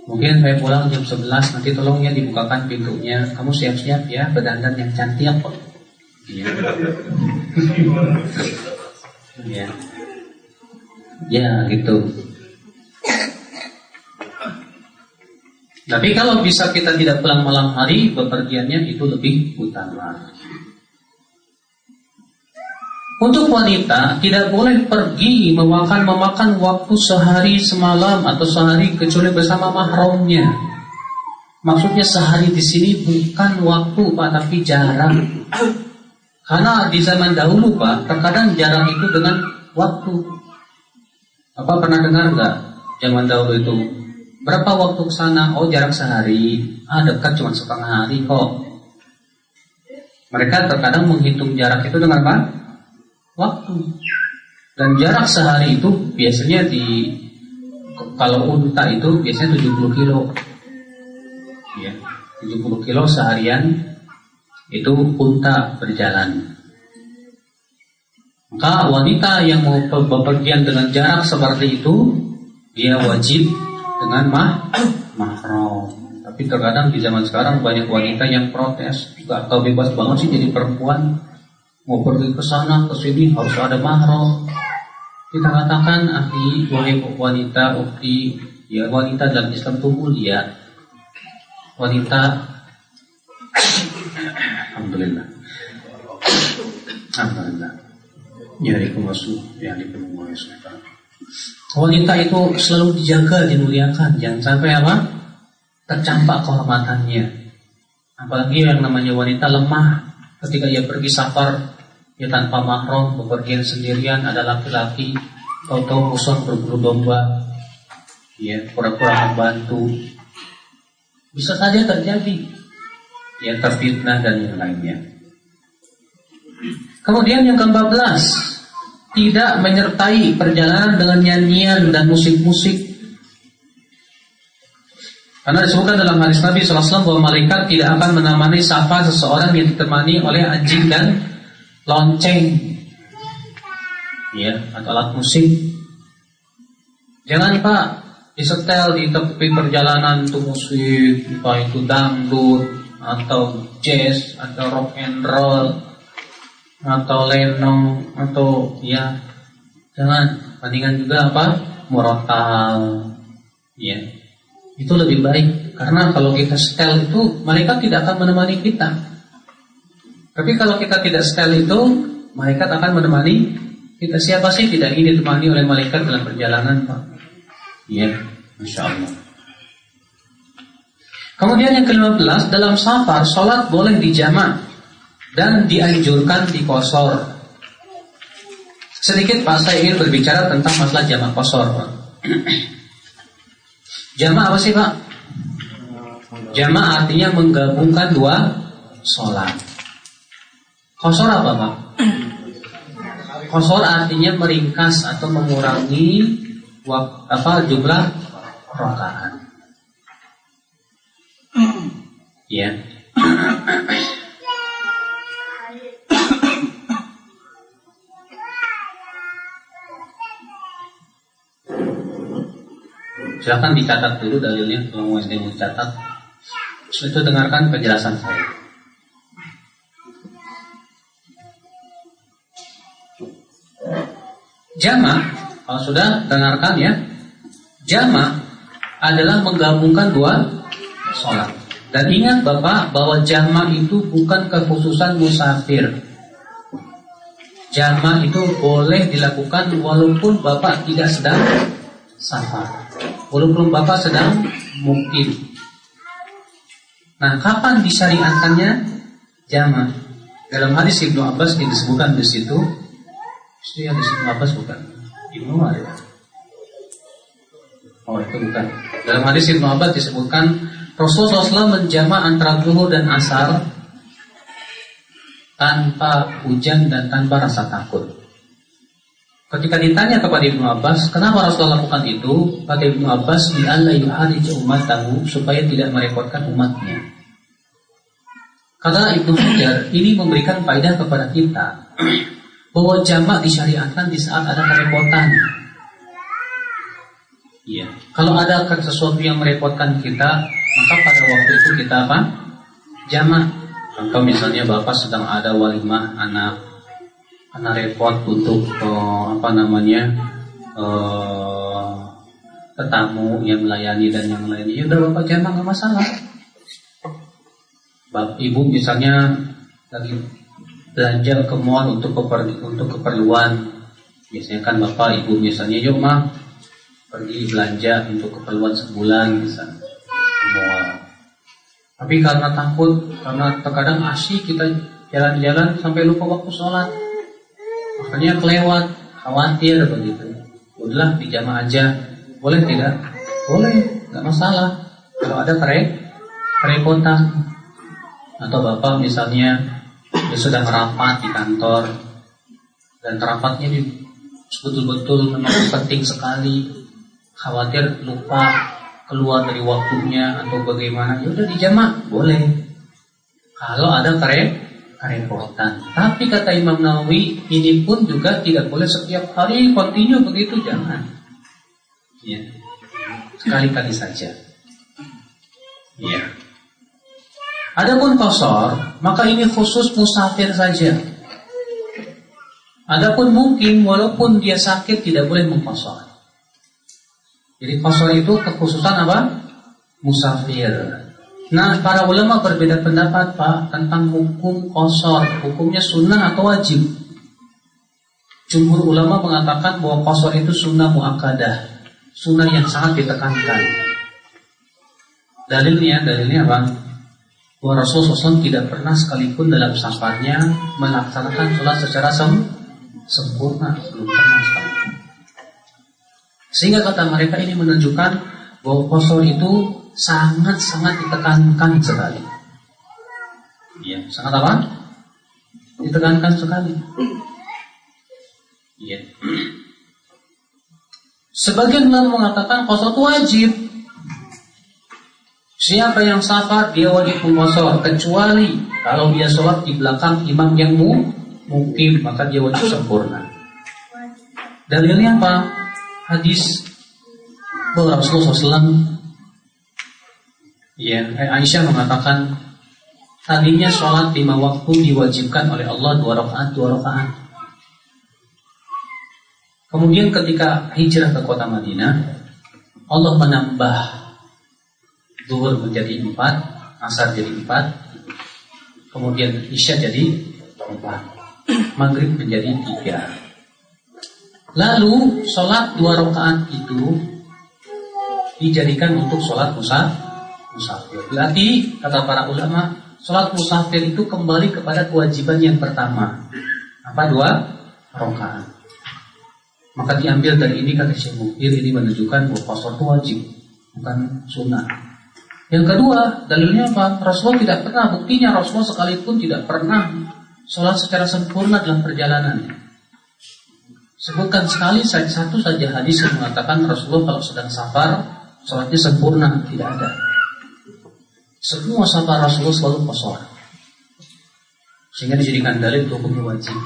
Mungkin saya pulang jam 11, nanti tolong ya dibukakan pintunya. Kamu siap-siap ya, berdandan yang cantik kok. Ya. Ya. Ya gitu. Tapi kalau bisa kita tidak pulang malam hari, bepergiannya itu lebih utama. Untuk wanita tidak boleh pergi memakan waktu sehari semalam atau sehari kecuali bersama mahramnya. Maksudnya sehari di sini bukan waktu Pak, tapi jarak. Karena di zaman dahulu Pak, terkadang jarak itu dengan waktu. Apa pernah dengar nggak? Zaman dahulu itu berapa waktu ke sana? Oh jarak sehari. Dekat cuma setengah hari kok. Mereka terkadang menghitung jarak itu dengan apa? Waktu. Dan jarak sehari itu biasanya kalau unta itu biasanya 70 kilo. Ya, 70 kilo seharian itu unta berjalan. Maka wanita yang mau bepergian dengan jarak seperti itu, dia wajib dengan mahram. Tapi terkadang di zaman sekarang banyak wanita yang protes, gak tahu bebas banget sih jadi perempuan, mau pergi ke sana ke sini harus ada mahram. Kita katakan akhi, wahai wanita, ukti, ya wanita dalam Islam itu mulia. Wanita, alhamdulillah, alhamdulillah. Ya wanita itu selalu dijaga, dimuliakan, jangan sampai apa? Tercampak kehormatannya. Apalagi yang namanya wanita lemah ketika ia pergi safar, ya tanpa mahram, bepergian sendirian, ada laki-laki, tahu-tahu musuh berburu domba, ya pura-pura membantu, bisa saja terjadi, ya terfitnah dan yang lainnya. Kemudian yang ke-14, tidak menyertai perjalanan dengan nyanyian dan musik-musik. Karena disebutkan dalam hadis Nabi SAW bahwa malaikat tidak akan menemani safar seseorang yang ditemani oleh anjing dan lonceng, ya, atau alat musik. Jangan Pak disetel di tepi perjalanan itu musik, entah itu dangdut atau jazz atau rock and roll atau lenong atau ya, jangan. Bandingan juga apa? Murotal, ya. Itu lebih baik, karena kalau kita setel itu malaikat tidak akan menemani kita. Tapi kalau kita tidak setel itu, malaikat akan menemani kita. Siapa sih tidak ingin ditemani oleh malaikat dalam perjalanan Pak? Ya, Masya Allah. Kemudian yang ke-15, dalam safar sholat boleh dijamak dan dianjurkan dikosor. Sedikit Pak, saya ingin berbicara tentang masalah jamak kosor Pak. Jamak apa sih Pak? Jamak artinya menggabungkan dua sholat. Kosor apa Pak? Kosor artinya meringkas atau mengurangi jumlah rakaat. Ya. Silahkan dicatat dulu dalilnya kalau mau dicatat. Setelah itu dengarkan penjelasan saya. Jama', kalau sudah dengarkan ya. Jama' adalah menggabungkan dua sholat. Dan ingat Bapak bahwa jama' itu bukan kekhususan musafir. Jama' itu boleh dilakukan walaupun Bapak tidak sedang safar, walaupun Bapak sedang mukim. Nah, kapan disyariatkannya jama'? Dalam hadis Ibnu Abbas disebutkan di situ. Itu yang disebut Abbas bukan? Ibnu Umar ya? Oh itu bukan. Dalam hadis Ibnu Abbas disebutkan Rasulullah SAW menjama' antara zuhur dan asar tanpa hujan dan tanpa rasa takut. Ketika ditanya kepada Ibnu Abbas, kenapa Rasulullah lakukan itu? Kata Ibnu Abbas, li'alla yuharij ummatahu, supaya tidak merepotkan umatnya. Kata Ibnu Hajar, ini memberikan faedah kepada kita bahwa jamak disyariatkan di saat ada kerepotan. Iya. Kalau ada sesuatu yang merepotkan kita, maka pada waktu itu kita apa? Jamak. Contoh misalnya Bapak sedang ada walimah anak repot untuk tetamu yang melayani dan yang melayani. Ya udah Bapak jamak, nggak masalah. Ibu misalnya lagi belanja ke mall untuk keperluan, biasanya kan Bapak Ibu misalnya yuk mah pergi belanja untuk keperluan sebulan misalnya ke mall. Tapi karena takut, karena terkadang asyik kita jalan-jalan sampai lupa waktu sholat, makanya kelewat, khawatir begitu. Udahlah dijama aja, boleh tidak? Boleh, nggak masalah. Kalau ada kerepotan atau Bapak misalnya dia sudah merapat di kantor dan rapatnya betul-betul memang penting sekali, khawatir lupa keluar dari waktunya atau bagaimana, ya udah dijamak, boleh. Kalau ada kerepotan. Tapi kata Imam Nawawi, ini pun juga tidak boleh setiap hari kontinu begitu, jangan. Ya. Sekali-kali saja. Ya. Adapun qashar, maka ini khusus musafir saja. Adapun mukim, walaupun dia sakit tidak boleh mengqashar. Jadi qashar itu kekhususan apa? Musafir. Nah, para ulama berbeda pendapat Pak tentang hukum qashar, hukumnya sunnah atau wajib. Jumhur ulama mengatakan bahwa qashar itu sunnah muakkadah, sunnah yang sangat ditekankan. Dalilnya apa? Bahwa Rasulullah SAW tidak pernah sekalipun dalam safarnya melaksanakan sholat secara sempurna, belum pernah sekalipun. Sehingga kata mereka ini menunjukkan bahwa qashar itu sangat-sangat ditekankan sekali. Iya, sangat apa? Ditekankan sekali. Iya. Sebagian ulama mengatakan qashar itu wajib. Siapa yang safar dia wajib mengqashar, kecuali kalau dia sholat di belakang imam yang mukim, maka dia wajib sempurna. Dalilnya apa? Hadis bahwa Rasulullah SAW, Aisyah mengatakan, tadinya sholat 5 waktu diwajibkan oleh Allah 2 rakaat. Kemudian ketika hijrah ke kota Madinah, Allah menambah Zuhur menjadi 4, Asar jadi 4, kemudian Isya jadi 4, Maghrib menjadi 3. Lalu sholat 2 rakaat itu dijadikan untuk sholat musafir. Berarti kata para ulama, sholat musafir itu kembali kepada kewajiban yang pertama. Apa? 2 rakaat. Maka diambil dari ini kata Syekh Mukbir, ini menunjukkan bahwa qashar itu wajib, bukan sunnah. Yang kedua, dalilnya apa? Rasulullah tidak pernah, buktinya Rasulullah sekalipun tidak pernah sholat secara sempurna dalam perjalanan. Sebutkan sekali satu saja hadis yang mengatakan Rasulullah kalau sedang safar sholatnya sempurna, tidak ada. Semua safar Rasulullah selalu qashar, sehingga dijadikan dalil hukumnya wajib.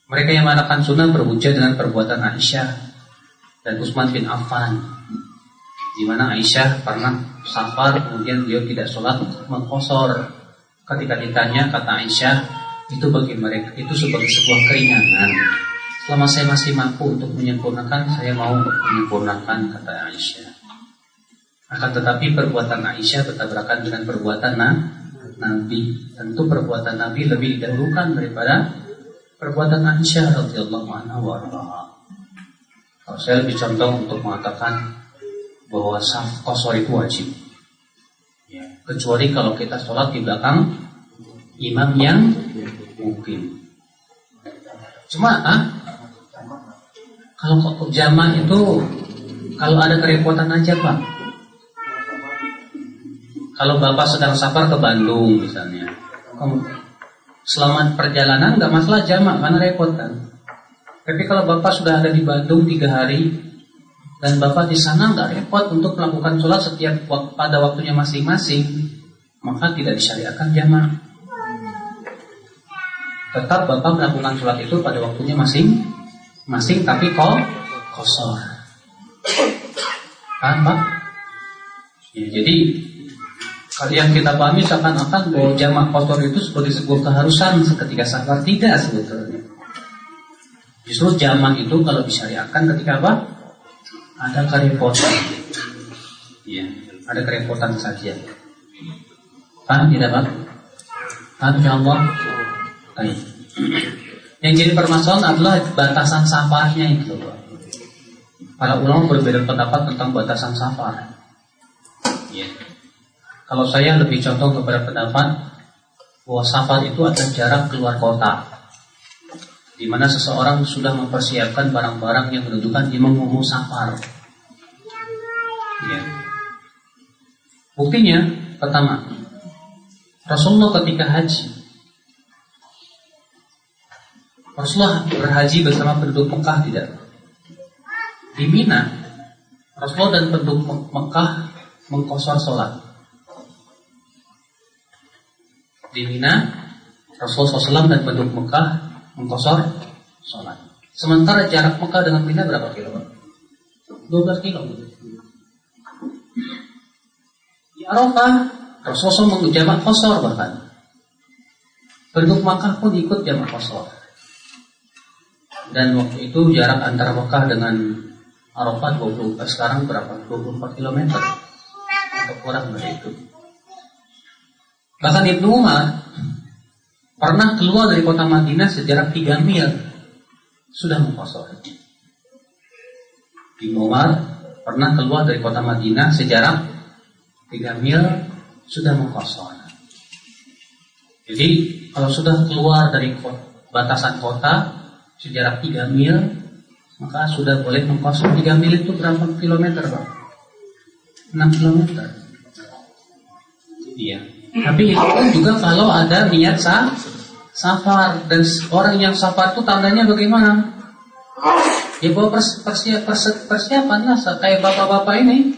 Mereka yang mengatakan sunnah berhujjah dengan perbuatan Aisyah dan Utsman bin Affan, di mana Aisyah pernah safar kemudian beliau tidak sholat mengqashar. Ketika ditanya, kata Aisyah, itu bagi mereka itu sebagai sebuah keringanan. Selama saya masih mampu untuk menyempurnakan, saya mau menyempurnakan, kata Aisyah. Akan tetapi perbuatan Aisyah bertabrakan dengan perbuatan Nabi. Tentu perbuatan Nabi lebih didahulukan daripada perbuatan Aisyah radhiyallahu anha wa radha. Kalau saya lebih condong untuk mengatakan bahwa saf qashar itu wajib. Ya, kecuali kalau kita sholat di belakang imam yang mungkin. Cuma kalau jamaah itu kalau ada kerepotan aja Pak. Kalau Bapak sedang safar ke Bandung misalnya, selama perjalanan nggak masalah jamaah karena repot kan. Tapi kalau Bapak sudah ada di Bandung 3 hari dan Bapak di sana nggak repot untuk melakukan sholat setiap pada waktunya masing-masing, maka tidak disyariatkan jamaah. Tetap Bapak melakukan sholat itu pada waktunya masing-masing, tapi qashar. Paham Pak? Ya, jadi kalau yang kita pahami seakan-akan bahwa jamaah qashar itu sebagai sebuah keharusan ketika safar, tidak sebetulnya. Justru jamaah itu kalau disyariatkan ketika apa? Ada kerepotan. Ya, ada kerepotan saja. Paham tidak Pak? Paham insyaallah? Baik. Yang jadi permasalahan adalah batasan safarnya itu Pak. Para ulama berbeda pendapat tentang batasan safar. Ya. Kalau saya lebih condong kepada pendapat bahwa safar itu adalah jarak keluar kota, di mana seseorang sudah mempersiapkan barang-barang yang menentukan dia mau safar. Ya. Buktinya, pertama, Rasulullah ketika haji, Rasulullah berhaji bersama penduduk Mekah tidak? Di Mina, Rasulullah dan penduduk Mekah mengqashar sholat. Di Mina, Rasulullah SAW dan penduduk Mekah mengqashar sholat. Sementara jarak Mekah dengan Mina berapa kilo? 12 kilo. Di Arafah, Rasulullah SAW jamak qashar bahkan. Penduduk Mekah pun ikut jamak qashar. Dan waktu itu jarak antara Mekah dengan Arafah sekarang berapa? 24 km atau kurang dari itu. Bahkan Ibnu Umar pernah keluar dari kota Madinah sejarak 3 mil sudah mengqashar. Ibnu Umar pernah keluar dari kota Madinah sejarak 3 mil sudah mengqashar. Jadi kalau sudah keluar dari batasan kota sejarak 3 mil, maka sudah boleh mengqashar. 3 mil itu berapa kilometer Pak? 6 kilometer. Iya. Tapi itu pun juga kalau ada niat safar. Dan orang yang safar itu tandanya bagaimana? Ya bawa persiapan lah. Kayak bapak-bapak ini,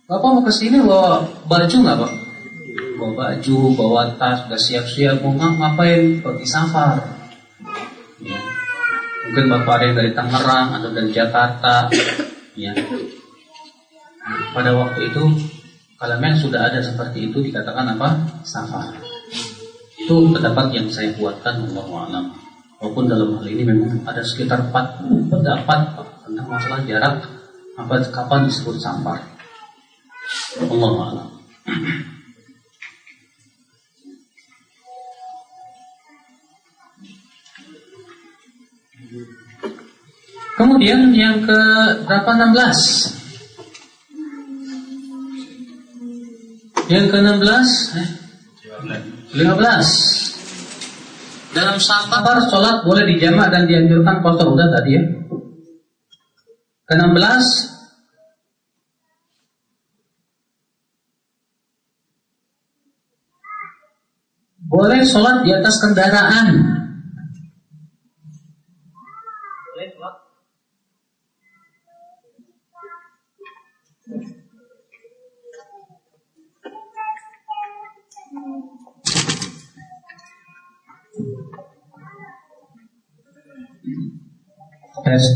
bapak mau kesini bawa baju nggak Pak? Bawa baju, bawa tas, sudah siap-siap mau ngapain? Pergi safar. Ya. Mungkin bapak ada yang dari Tangerang atau dari Jakarta. Ya. Nah, pada waktu itu kalau memang sudah ada seperti itu dikatakan apa? Safar. Itu pendapat yang saya buatkan, wallahu a'lam. Walaupun dalam hal ini memang ada sekitar 40 pendapat tentang masalah jarak kapan disebut safar. Wallahu a'lam. Kemudian yang ke berapa? 16. Yang ke-16 15. Dalam safar sholat boleh dijamak dan dianjurkan qashar. Udah tadi ya. Ke-16 boleh sholat di atas kendaraan.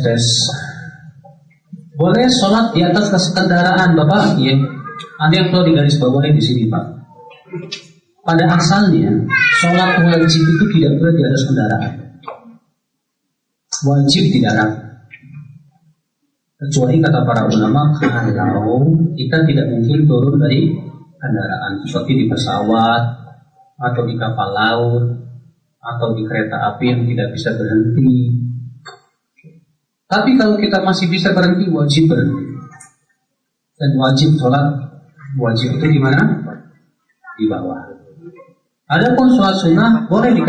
Tes. Boleh sholat di atas kendaraan, Bapak. Ya. Ada yang perlu digaris bawahi di sini, Pak. Pada asalnya, sholat wajib itu tidak boleh di atas kendaraan. Wajib di darat. Kecuali kata para ulama, kalau kita tidak mungkin turun dari kendaraan, seperti di pesawat, atau di kapal laut, atau di kereta api yang tidak bisa berhenti. Tapi kalau kita masih bisa berhenti, wajib berhenti. Dan wajib sholat, wajib itu di mana? Di bawah. Adapun sholat sunnah boleh di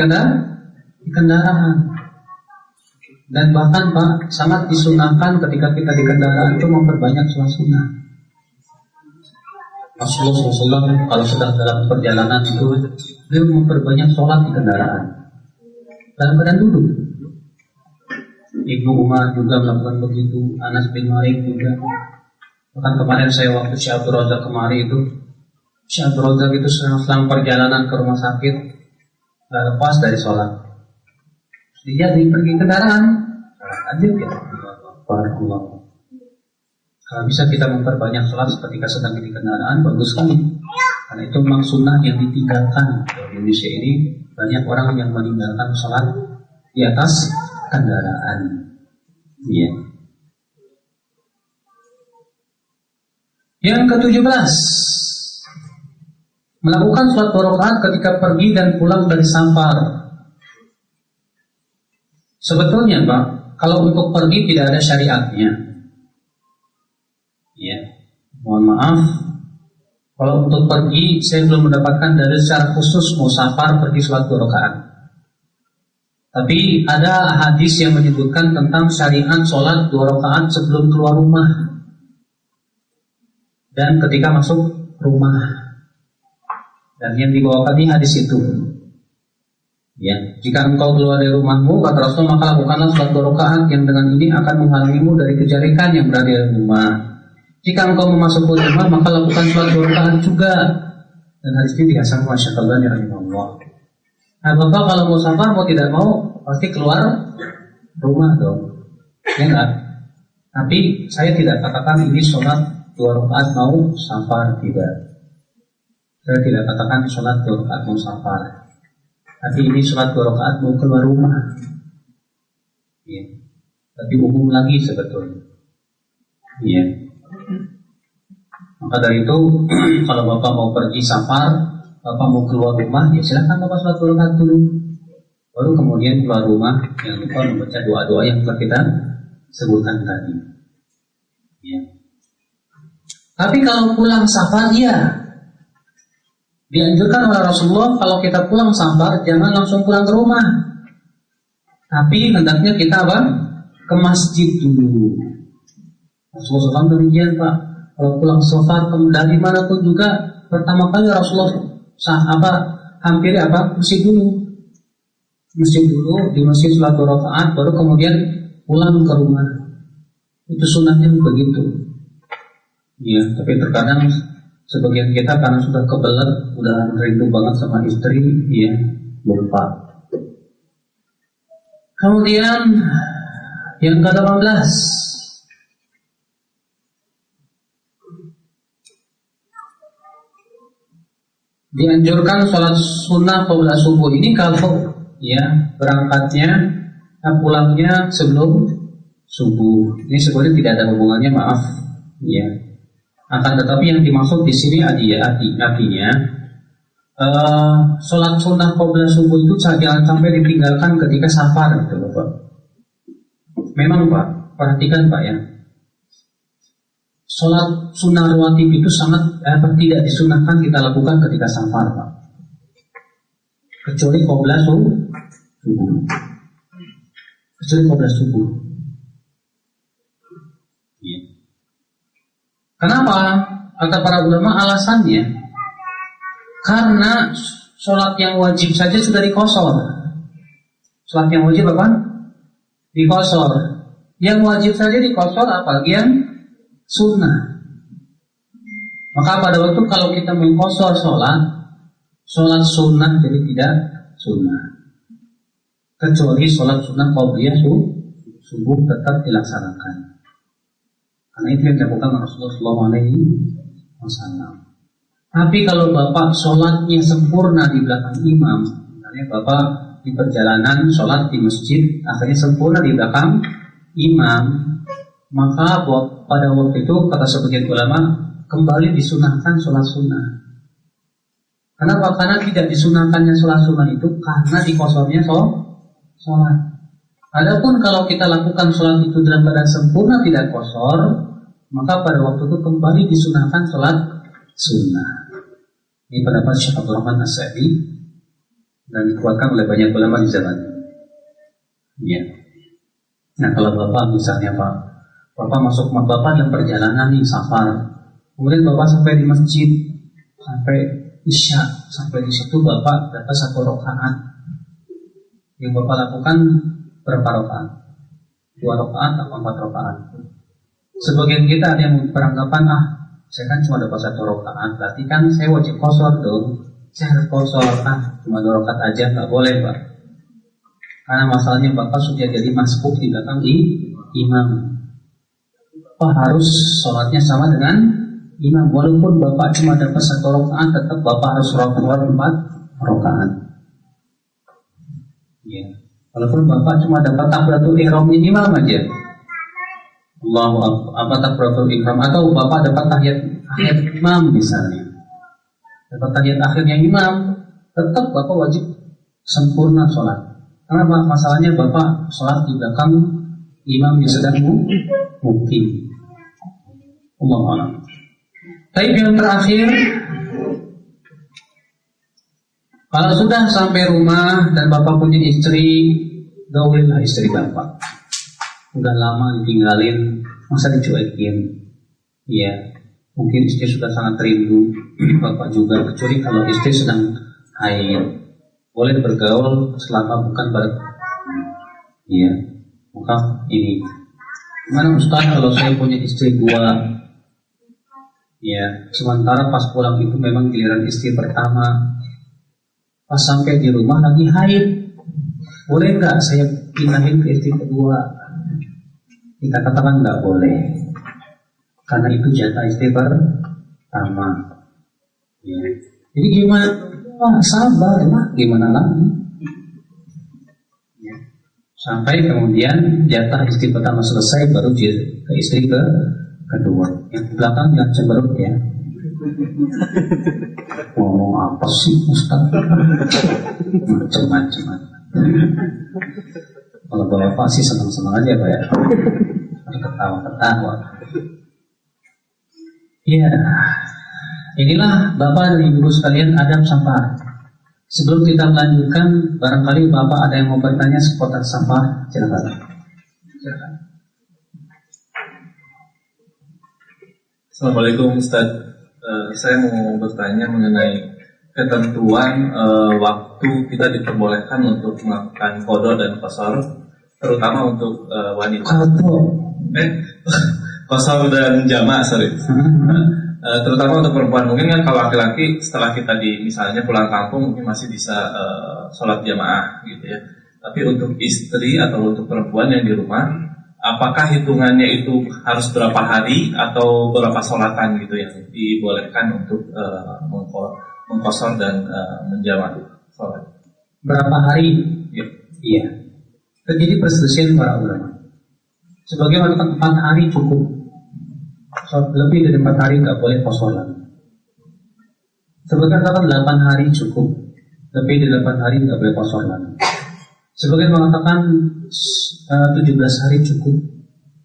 kendaraan. Dan bahkan Pak, sangat disunahkan ketika kita di kendaraan itu memperbanyak sholat sunnah. Rasulullah SAW kalau sedang dalam perjalanan itu beliau memperbanyak sholat di kendaraan dalam keadaan duduk. Ibnu Umar juga melakukan begitu, Anas bin Malik juga. Bahkan kemarin saya waktu Syekh Abdul Razak kemarin itu, Syekh Abdul Razak itu sedang perjalanan ke rumah sakit, gak lepas dari sholat. Dia pergi kendaraan, aja ya. Barakallah. Kalau bisa kita memperbanyak sholat ketika sedang di kendaraan, bagus sekali. Karena itu memang sunnah yang ditinggalkan. Di Indonesia ini banyak orang yang meninggalkan sholat di atas kendaraan. Iya. Yang ke-17, melakukan sholat 2 rakaat ketika pergi dan pulang dari safar. Sebetulnya Pak, kalau untuk pergi tidak ada syariatnya. Ya, mohon maaf. Kalau untuk pergi, saya belum mendapatkan dari secara khusus mau safar pergi sholat 2 rakaat. Tapi ada hadis yang menyebutkan tentang syariat sholat 2 rakaat sebelum keluar rumah dan ketika masuk rumah. Dan yang dibawakan di hadis itu, ya, jika engkau keluar dari rumahmu, kata Rasul, maka lakukanlah sholat 2 rakaat yang dengan ini akan menghalangimu dari kejelekan yang berada di rumah. Jika engkau memasuki rumah, maka lakukan sholat 2 rakaat juga. Dan hadis ini dihasankan oleh Syekh Al-Albani rahimahullah. Nah, Bapak kalau mau safar mau tidak mau pasti keluar rumah dong, ya enggak? Tapi saya tidak katakan ini sholat 2 rakaat mau safar, tidak. Saya tidak katakan sholat 2 rakaat mau safar. Tapi ini sholat 2 rakaat mau keluar rumah. Ya. Tapi umum lagi sebetulnya. Ya. Maka dari itu, kalau Bapak mau pergi safar, Bapak mau keluar rumah, ya silakan Bapak sholat 2 rakaat dulu. Baru kemudian keluar rumah, jangan lupa membaca doa-doa yang telah kita sebutkan tadi. Ya. Tapi kalau pulang safar, ya. Dianjurkan oleh Rasulullah kalau kita pulang safar jangan langsung pulang ke rumah. Tapi hendaknya kita apa? Ke masjid dulu. Rasulullah SAW demikian Pak. Kalau pulang safar dari mana pun juga pertama kali Rasulullah hampir masjid dulu. Masjid dulu, di masjid sholat 2 rakaat baru kemudian pulang ke rumah. Itu sunnahnya begitu. Ya, tapi terkadang sebagian kita karena sudah kebelet, udah rindu banget sama istri, ya lupa. Kemudian yang ke-18, dianjurkan sholat sunnah qabla subuh. Ini kalau ya berangkatnya, pulangnya sebelum subuh. Ini sebenarnya tidak ada hubungannya, maaf, ya. Akan tetapi yang dimaksud di sini artinya sholat sunnah qabla subuh itu jangan sampai ditinggalkan ketika safar, gitu Bapak. Memang Pak, perhatikan Pak ya. Sholat sunnah rawatib itu sangat tidak disunahkan kita lakukan ketika safar Pak. Kecuali qabla subuh. Kecuali qabla subuh. Ya. Kenapa? Kata para ulama alasannya karena sholat yang wajib saja sudah dikosor. Sholat yang wajib apa? Dikosor. Yang wajib saja dikosor, apalagi yang sunnah. Maka pada waktu kalau kita mengkosor sholat sunnah jadi tidak sunnah. Kecuali sholat sunnah qabliyah subuh tetap dilaksanakan. Karena itu yang dilakukan Rasulullah SAW. Tapi kalau bapak sholatnya sempurna di belakang imam, misalnya bapak di perjalanan sholat di masjid, akhirnya sempurna di belakang imam, maka pada waktu itu kata sebagian ulama kembali disunahkan sholat sunnah. Kenapa? Karena tidak disunahkannya sholat sunnah itu karena dikosornya sholat. Adapun kalau kita lakukan sholat itu dalam keadaan sempurna tidak kosor, maka pada waktu itu kembali disunahkan sholat sunnah. Ini pendapat Syekh Abdul Rahman As-Sa'di dan dikuatkan oleh banyak ulama di zaman. Ya. Nah kalau bapak misalnya bapak masuk bapak dalam perjalanan nih safar, kemudian bapak sampai di masjid sampai isya, sampai di situ bapak dapat 1 rakaat. Yang bapak lakukan berapa rakaat? 2 rakaat atau 4 rakaat? Sebagian kita ada yang beranggapan saya kan cuma dapat 1 rakaat, berarti kan saya wajib qashar dong. Saya harus qashar, cuma 2 rakaat aja, nggak boleh pak. Karena masalahnya bapak sudah jadi masbuk di belakang imam. Bapak harus sholatnya sama dengan imam. Walaupun bapak cuma dapat 1 rakaat, tetap bapak harus sholat 4 rakaat. Ya. Walaupun bapak cuma dapat takbiratul ihram imam aja. Allahu Akbar, takbiratul ihram, atau bapak dapat tahiyat imam misalnya, dapat tahiyat akhirnya imam, tetap bapak wajib sempurna sholat. Karena masalahnya bapak sholat di belakang imam yang sedang mukim. Allahu a'lam. Tapi yang terakhir, kalau sudah sampai rumah dan bapak punya istri, gaulilah istri bapak. Udah lama ditinggalin, masa dicuekin? Ya, mungkin istri sudah sangat rindu, bapak juga, kecuali kalau istri sedang haid. Boleh bergaul selama bukan ya, maka ini. Gimana Ustaz kalau saya punya istri 2? Ya, sementara pas pulang itu memang giliran istri pertama. Pas sampai di rumah lagi haid, boleh nggak saya pindahin ke istri kedua? Kita katakan nggak boleh, karena itu jatah istri pertama. Ya. Jadi gimana? Sabar lah, gimana lagi? Ya. Sampai kemudian jatah istri pertama selesai, baru ke istri kedua. Yang di belakang yang cemberut ya. Ngomong apa sih Ustaz? Macam-macam. Kalau bapak sih senang-senang aja pak ya, ketawa-ketawa. Ya, inilah bapak dan ibu sekalian adab safar. Sebelum kita melanjutkan, barangkali bapak ada yang mau bertanya seputar safar, silakan. Assalamualaikum Ustaz. Saya mau bertanya mengenai ketentuan waktu kita diperbolehkan untuk melakukan qada dan qashar, terutama untuk wanita. Qashar dan jamaah, terutama untuk perempuan. Mungkin kan kalau laki-laki setelah kita misalnya pulang kampung mungkin masih bisa sholat jamaah gitu ya. Tapi untuk istri atau untuk perempuan yang di rumah, apakah hitungannya itu harus berapa hari atau berapa sholatan gitu yang dibolehkan untuk mengqashar dan menjamak sholat? Berapa hari? Ya. Iya. Terjadi perselisihan para ulama. Sebagian mengatakan 4 hari cukup. Lebih dari 4 hari nggak boleh qashar. Sebagian mengatakan 8 hari cukup. Lebih dari 8 hari nggak boleh qashar. Sebagian mengatakan 17 hari cukup.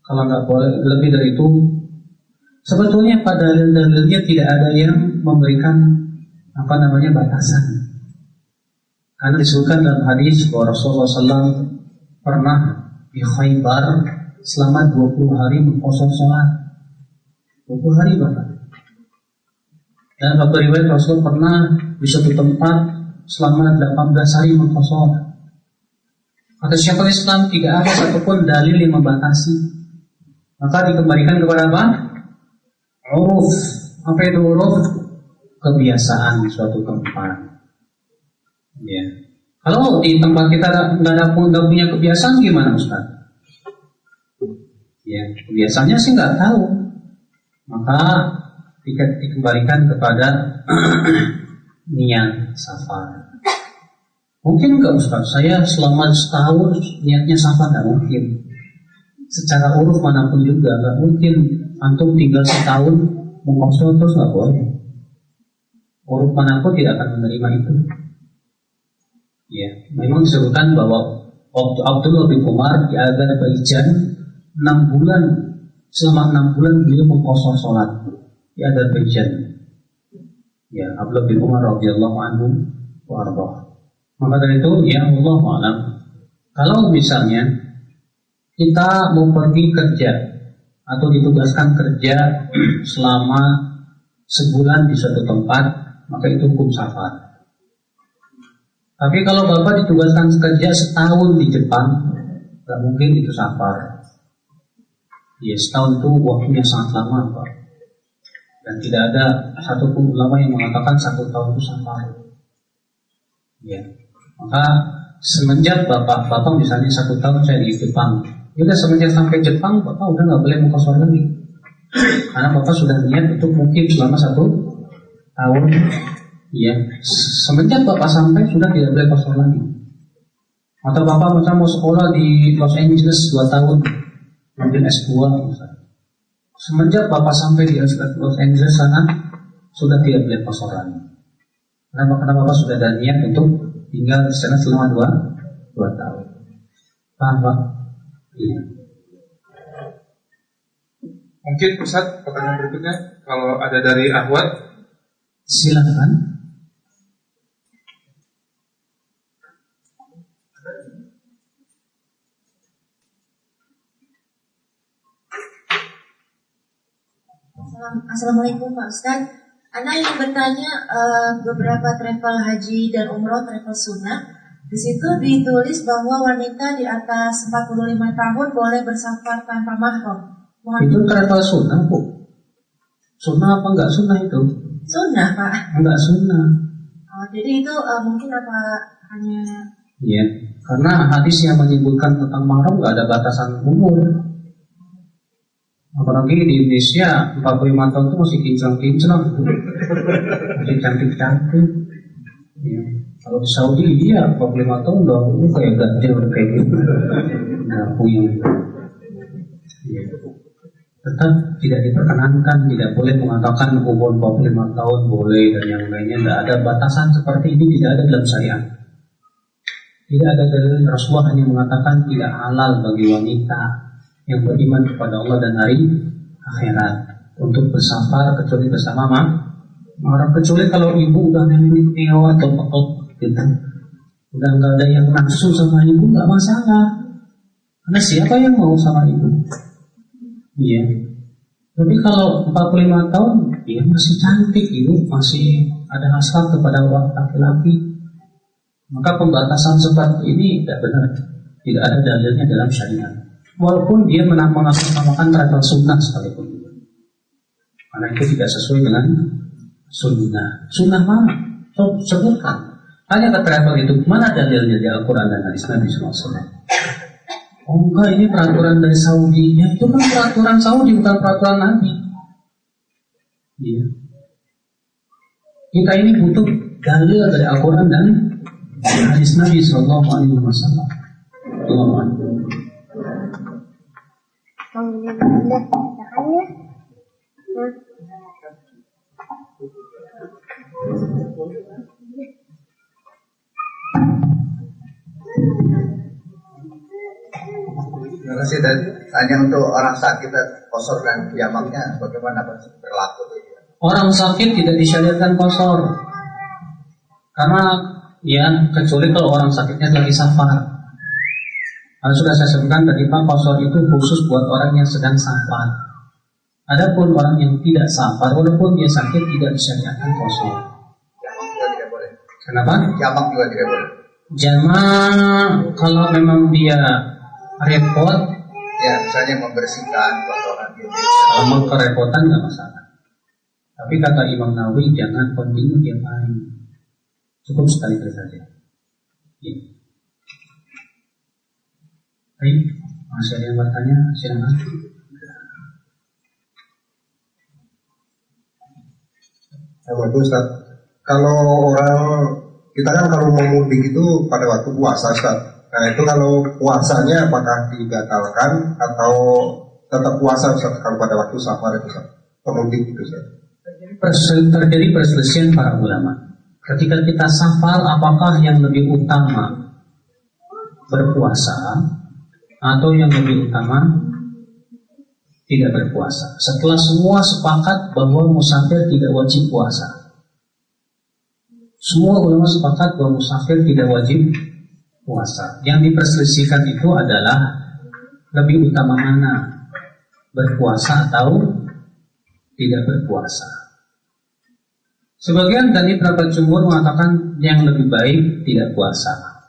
Kalau nggak boleh lebih dari itu. Sebetulnya pada dalil-dalilnya tidak ada yang memberikan batasan. Karena disebutkan dalam hadis bahwa Rasulullah SAW pernah di Khaybar selama 20 hari mengqashar sholat. 20 hari bahkan. Dan beberapa riwayat Rasul pernah di suatu tempat selama 18 hari mengqashar. Kata Syekhul Islam, tidak ada satupun dalil yang membatasi. Maka dikembalikan kepada apa? Uruf. Apa itu uruf? Kebiasaan di suatu tempat. Ya. Kalau di tempat kita nggak punya kebiasaan, gimana Ustaz? Ya, biasanya sih nggak tahu, maka dikembalikan kepada niat safar. Mungkin nggak Ustaz, saya selama setahun niatnya safar, nggak mungkin. Secara uruf manapun juga nggak mungkin. Antum tinggal setahun mengkosor terus nggak boleh. Uruf manapun tidak akan menerima itu. Ya, memang disebutkan bahwa waktu Abdullah bin Umar di Azerbaijan 6 bulan, selama 6 bulan beliau mengkosor sholat di Azerbaijan. Ya, Abdullah bin Umar radhiyallahu anhu wa ardhah. Maka dari itu, ya Allah a'lam, kalau misalnya kita mau pergi kerja atau ditugaskan kerja selama sebulan di suatu tempat, maka itu hukum safar. Tapi kalau Bapak ditugaskan kerja setahun di Jepang, nggak mungkin itu safar. Ya, setahun itu waktunya sangat lama, Pak. Dan tidak ada satupun ulama yang mengatakan 1 tahun itu safar. Ya, maka semenjak Bapak misalnya 1 tahun saya di Jepang, udah semenjak sampai Jepang Bapak udah nggak boleh mengkosor lagi, karena Bapak sudah niat untuk mukim selama 1 tahun. Ya, semenjak Bapak sampai sudah tidak boleh kosor lagi. Atau Bapak misalnya mau sekolah di Los Angeles 2 tahun, mungkin S2 misalnya. Semenjak Bapak sampai di Los Angeles sana sudah tidak boleh kosor lagi. Karena Bapak sudah ada niat untuk tinggal di sana selama 2 tahun. Paham Pak? Iya. Mungkin Ustaz, pertanyaan berikutnya kalau ada dari Ahwat, silakan. Assalamualaikum Pak Ustaz. Anda ingin bertanya beberapa travel haji dan umroh travel sunnah. Di situ ditulis bahwa wanita di atas 45 tahun boleh bersafar tanpa mahram. Itu travel sunnah Bu. Sunnah apa enggak sunnah itu? Sunnah Pak. Enggak sunnah. Oh, jadi itu mungkin apa hanya? Iya, karena hadis yang menyebutkan tentang mahram enggak ada batasan umur. Apalagi di Indonesia 45 tahun itu masih kinclong-kinclong, masih cantik-cantik. Ya. Kalau di Saudi iya 45 tahun udah kayak gajah, udah kayak gitu, udah puyeng. Ya. Tetap tidak diperkenankan, tidak boleh mengatakan umur 45 tahun boleh dan yang lainnya. Tidak ada batasan seperti ini, tidak ada dalam syariat. Tidak ada dalil. Rasulullah hanya mengatakan tidak halal bagi wanita yang beriman kepada Allah dan hari akhirat untuk bersafar kecuali bersama mahram, kecuali kalau ibu udah nyawa atau pekok gitu, udah nggak ada yang nafsu sama ibu, nggak masalah, karena siapa yang mau sama ibu? Iya. Tapi kalau 45 tahun dia masih cantik, ibu masih ada hasrat kepada laki-laki, maka pembatasan seperti ini tidak benar, tidak ada dalilnya dalam syariat. Walaupun dia mengatasnamakan travel sunnah sekalipun, karena itu tidak sesuai dengan sunnah. Sunnah mana? Sebutkan. Hanya ke travel itu mana dalilnya di Al-Quran dan hadis Nabi SAW? Oh enggak, ini peraturan dari Saudi. Ya itu kan peraturan Saudi, bukan peraturan Nabi. Iya. Kita ini butuh dalil dari Al-Quran dan hadis Nabi SAW. Terima kasih. Dan tanya untuk orang sakit kosor dan jamaknya bagaimana berlaku? Orang sakit tidak disyariatkan kosor, karena ya kecuali kalau orang sakitnya lagi safar. Kalau sudah saya sebutkan tadi Pak, kosor itu khusus buat orang yang sedang safar. Adapun orang yang tidak safar, walaupun dia sakit tidak disyariatkan kosor. Jamak juga tidak boleh. Kenapa? Jamak juga tidak boleh. Jamak kalau memang dia repot, ya misalnya membersihkan kotoran. kalau mau kerepotan nggak masalah. Tapi kata Imam Nawawi jangan kontinu tiap hari, cukup sekali saja. Ya. Baik, masih ada yang bertanya? Silakan. Sama itu Ustaz. Kalau orang kita kan kalau mau mudik itu pada waktu puasa Ustaz. Nah itu kalau puasanya apakah dibatalkan atau tetap puasa Ustaz kalau pada waktu safar itu Ustaz? Pemudik itu Ustaz. Terjadi perselisihan para ulama. Ketika kita safar, apakah yang lebih utama berpuasa atau yang lebih utama tidak berpuasa? Setelah semua sepakat bahwa musafir tidak wajib puasa. Semua ulama sepakat bahwa musafir tidak wajib puasa. Yang diperselisihkan itu adalah lebih utama mana, berpuasa atau tidak berpuasa. Sebagian dari pendapat jumhur mengatakan yang lebih baik tidak puasa.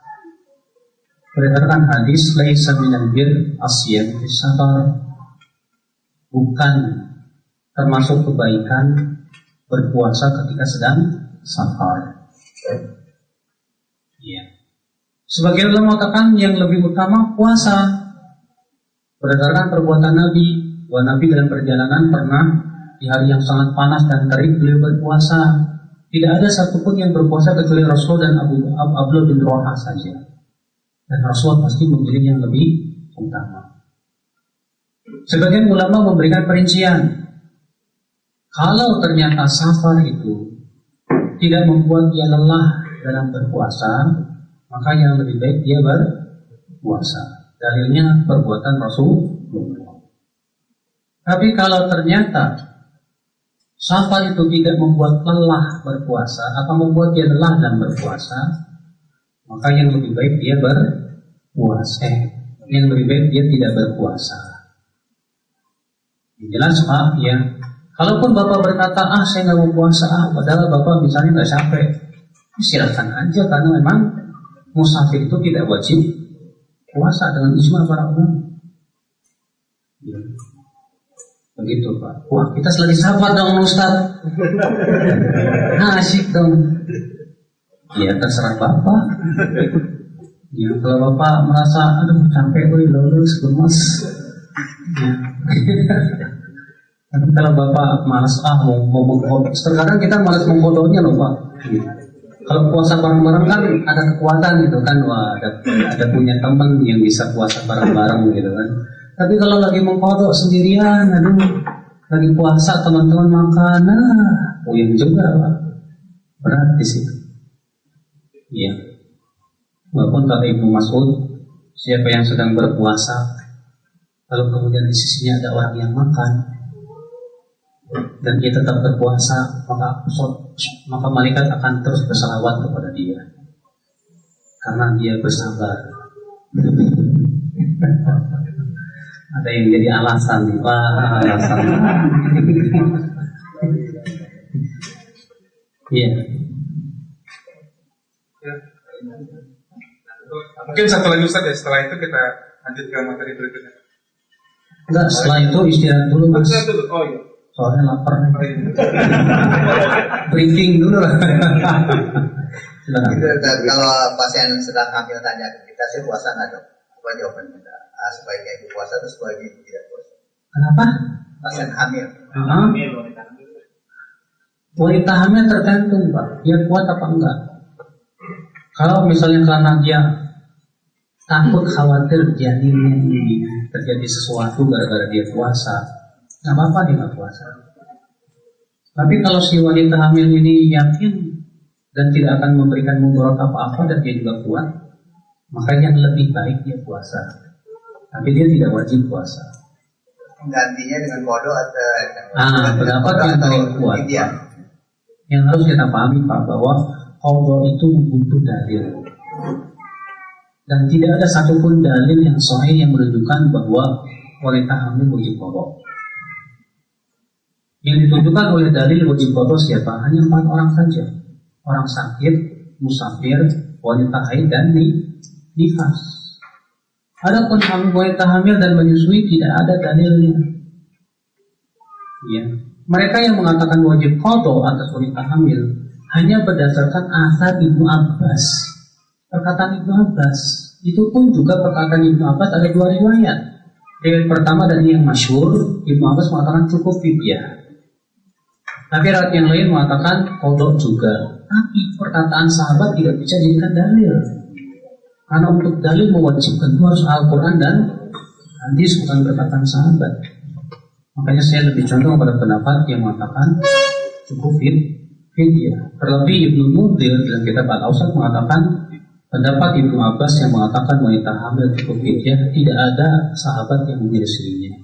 Berdasarkan hadis laisa minal bir asyam fi safar, bukan termasuk kebaikan berpuasa ketika sedang safar. Ya. Sebagian ulama mengatakan yang lebih utama puasa. Berdasarkan perbuatan Nabi, bahwa Nabi dalam perjalanan pernah di hari yang sangat panas dan terik beliau berpuasa. Tidak ada satupun yang berpuasa kecuali Rasul dan Abdullah bin Rawahah saja. Dan Rasul pasti memilih yang lebih utama. Sebagian ulama memberikan perincian. Kalau ternyata safar itu tidak membuat dia lelah dalam berpuasa, maka yang lebih baik dia berpuasa. Dalilnya perbuatan Rasulullah. Tapi kalau ternyata safar itu tidak membuat lelah berpuasa atau membuat dia lelah dan berpuasa, maka yang lebih baik dia berpuasa. Yang lebih baik dia tidak berpuasa. Jelas Pak ya. Kalaupun Bapak berkata, saya nggak mau puasa, padahal Bapak misalnya nggak capek, silakan aja, karena memang musafir itu tidak wajib puasa dengan ijma para ulama. Ya. Begitu Pak. Wah, kita selagi safar dong Ustaz. Asyik dong. Ya terserah Bapak. Ya kalau Bapak merasa aduh capek, lulus, gemes. Ya. Tapi kalau Bapak malas mau mengkodok, terkadang kita malas mengkodoknya loh Pak. Ya. Kalau puasa bareng-bareng kan ada kekuatan gitu kan, wah ada punya teman yang bisa puasa bareng-bareng gitu kan. Tapi kalau lagi mengkodok sendirian, aduh, lagi puasa teman-teman makan, puyeng juga Pak. Berat di situ. Iya. Walaupun kata Ibnu Mas'ud, siapa yang sedang berpuasa, kalau kemudian di sisinya ada orang yang makan, dan dia tetap berpuasa, maka malaikat akan terus bersalawat kepada dia, karena dia bersabar. Ada yang jadi alasan nih, alasan. Iya. Mungkin satu lagi Ustaz ya, setelah itu kita lanjut ke materi berikutnya. Enggak, setelah itu istirahat dulu Mas. Istirahat dulu, oh iya. Soalnya lapar nih. Briefing dulu lah. Dan kalau pasien sedang hamil tanya kita sih puasa nggak dok? Apa jawaban kita? Sebaiknya ibu puasa atau sebaiknya tidak puasa? Kenapa? Pasien hamil. Wanita hamil tergantung Pak, dia kuat apa enggak. Kalau misalnya karena dia takut khawatir janinnya ini terjadi sesuatu gara-gara dia puasa, nggak apa-apa dia nggak puasa. Tapi kalau si wanita hamil ini yakin dan tidak akan memberikan mudarat apa-apa dan dia juga kuat, maka yang lebih baik dia puasa. Tapi dia tidak wajib puasa. Gantinya dengan kodok atau pendapat yang paling kuat Pak, yang harus kita pahami Pak, bahwa kodok itu butuh dalil. Dan tidak ada satupun dalil yang sahih yang menunjukkan bahwa wanita hamil wajib kodok. Yang ditunjukkan oleh dalil wajib kodok siapa? Hanya 4 orang saja. Orang sakit, musafir, wanita haid, dan nifas. Adapun wanita hamil dan menyusui tidak ada dalilnya. Ya. Mereka yang mengatakan wajib qadha atas wanita hamil hanya berdasarkan asar Ibnu Abbas. Perkataan Ibnu Abbas itu pun juga perkataan Ibnu Abbas ada 2 riwayat. Riwayat pertama dari yang masyhur, Ibnu Abbas mengatakan cukup fidyah. Tapi riwayat yang lain mengatakan qadha juga. Tapi perkataan sahabat tidak bisa dijadikan dalil. Karena untuk dalil mewajibkan itu harus Al-Quran dan hadis, bukan perkataan sahabat. Makanya saya lebih condong pada pendapat yang mengatakan cukup fidyah. Terlebih Ibnu Mundhir dalam kitab Al-Awsat mengatakan pendapat Ibnu Abbas yang mengatakan wanita hamil cukup fidyah, tidak ada sahabat yang menyelesaikannya.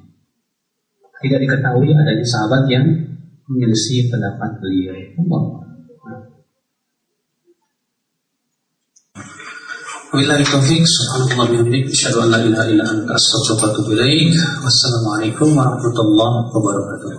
Tidak diketahui adanya sahabat yang menyelesaikan pendapat beliau. Wabillahi taufiq, subhanallah bihamdihi, asyhadu an la ilaha illa anta, astaghfiruka wa atubu ilaik. Wassalamualaikum warahmatullahi wabarakatuh.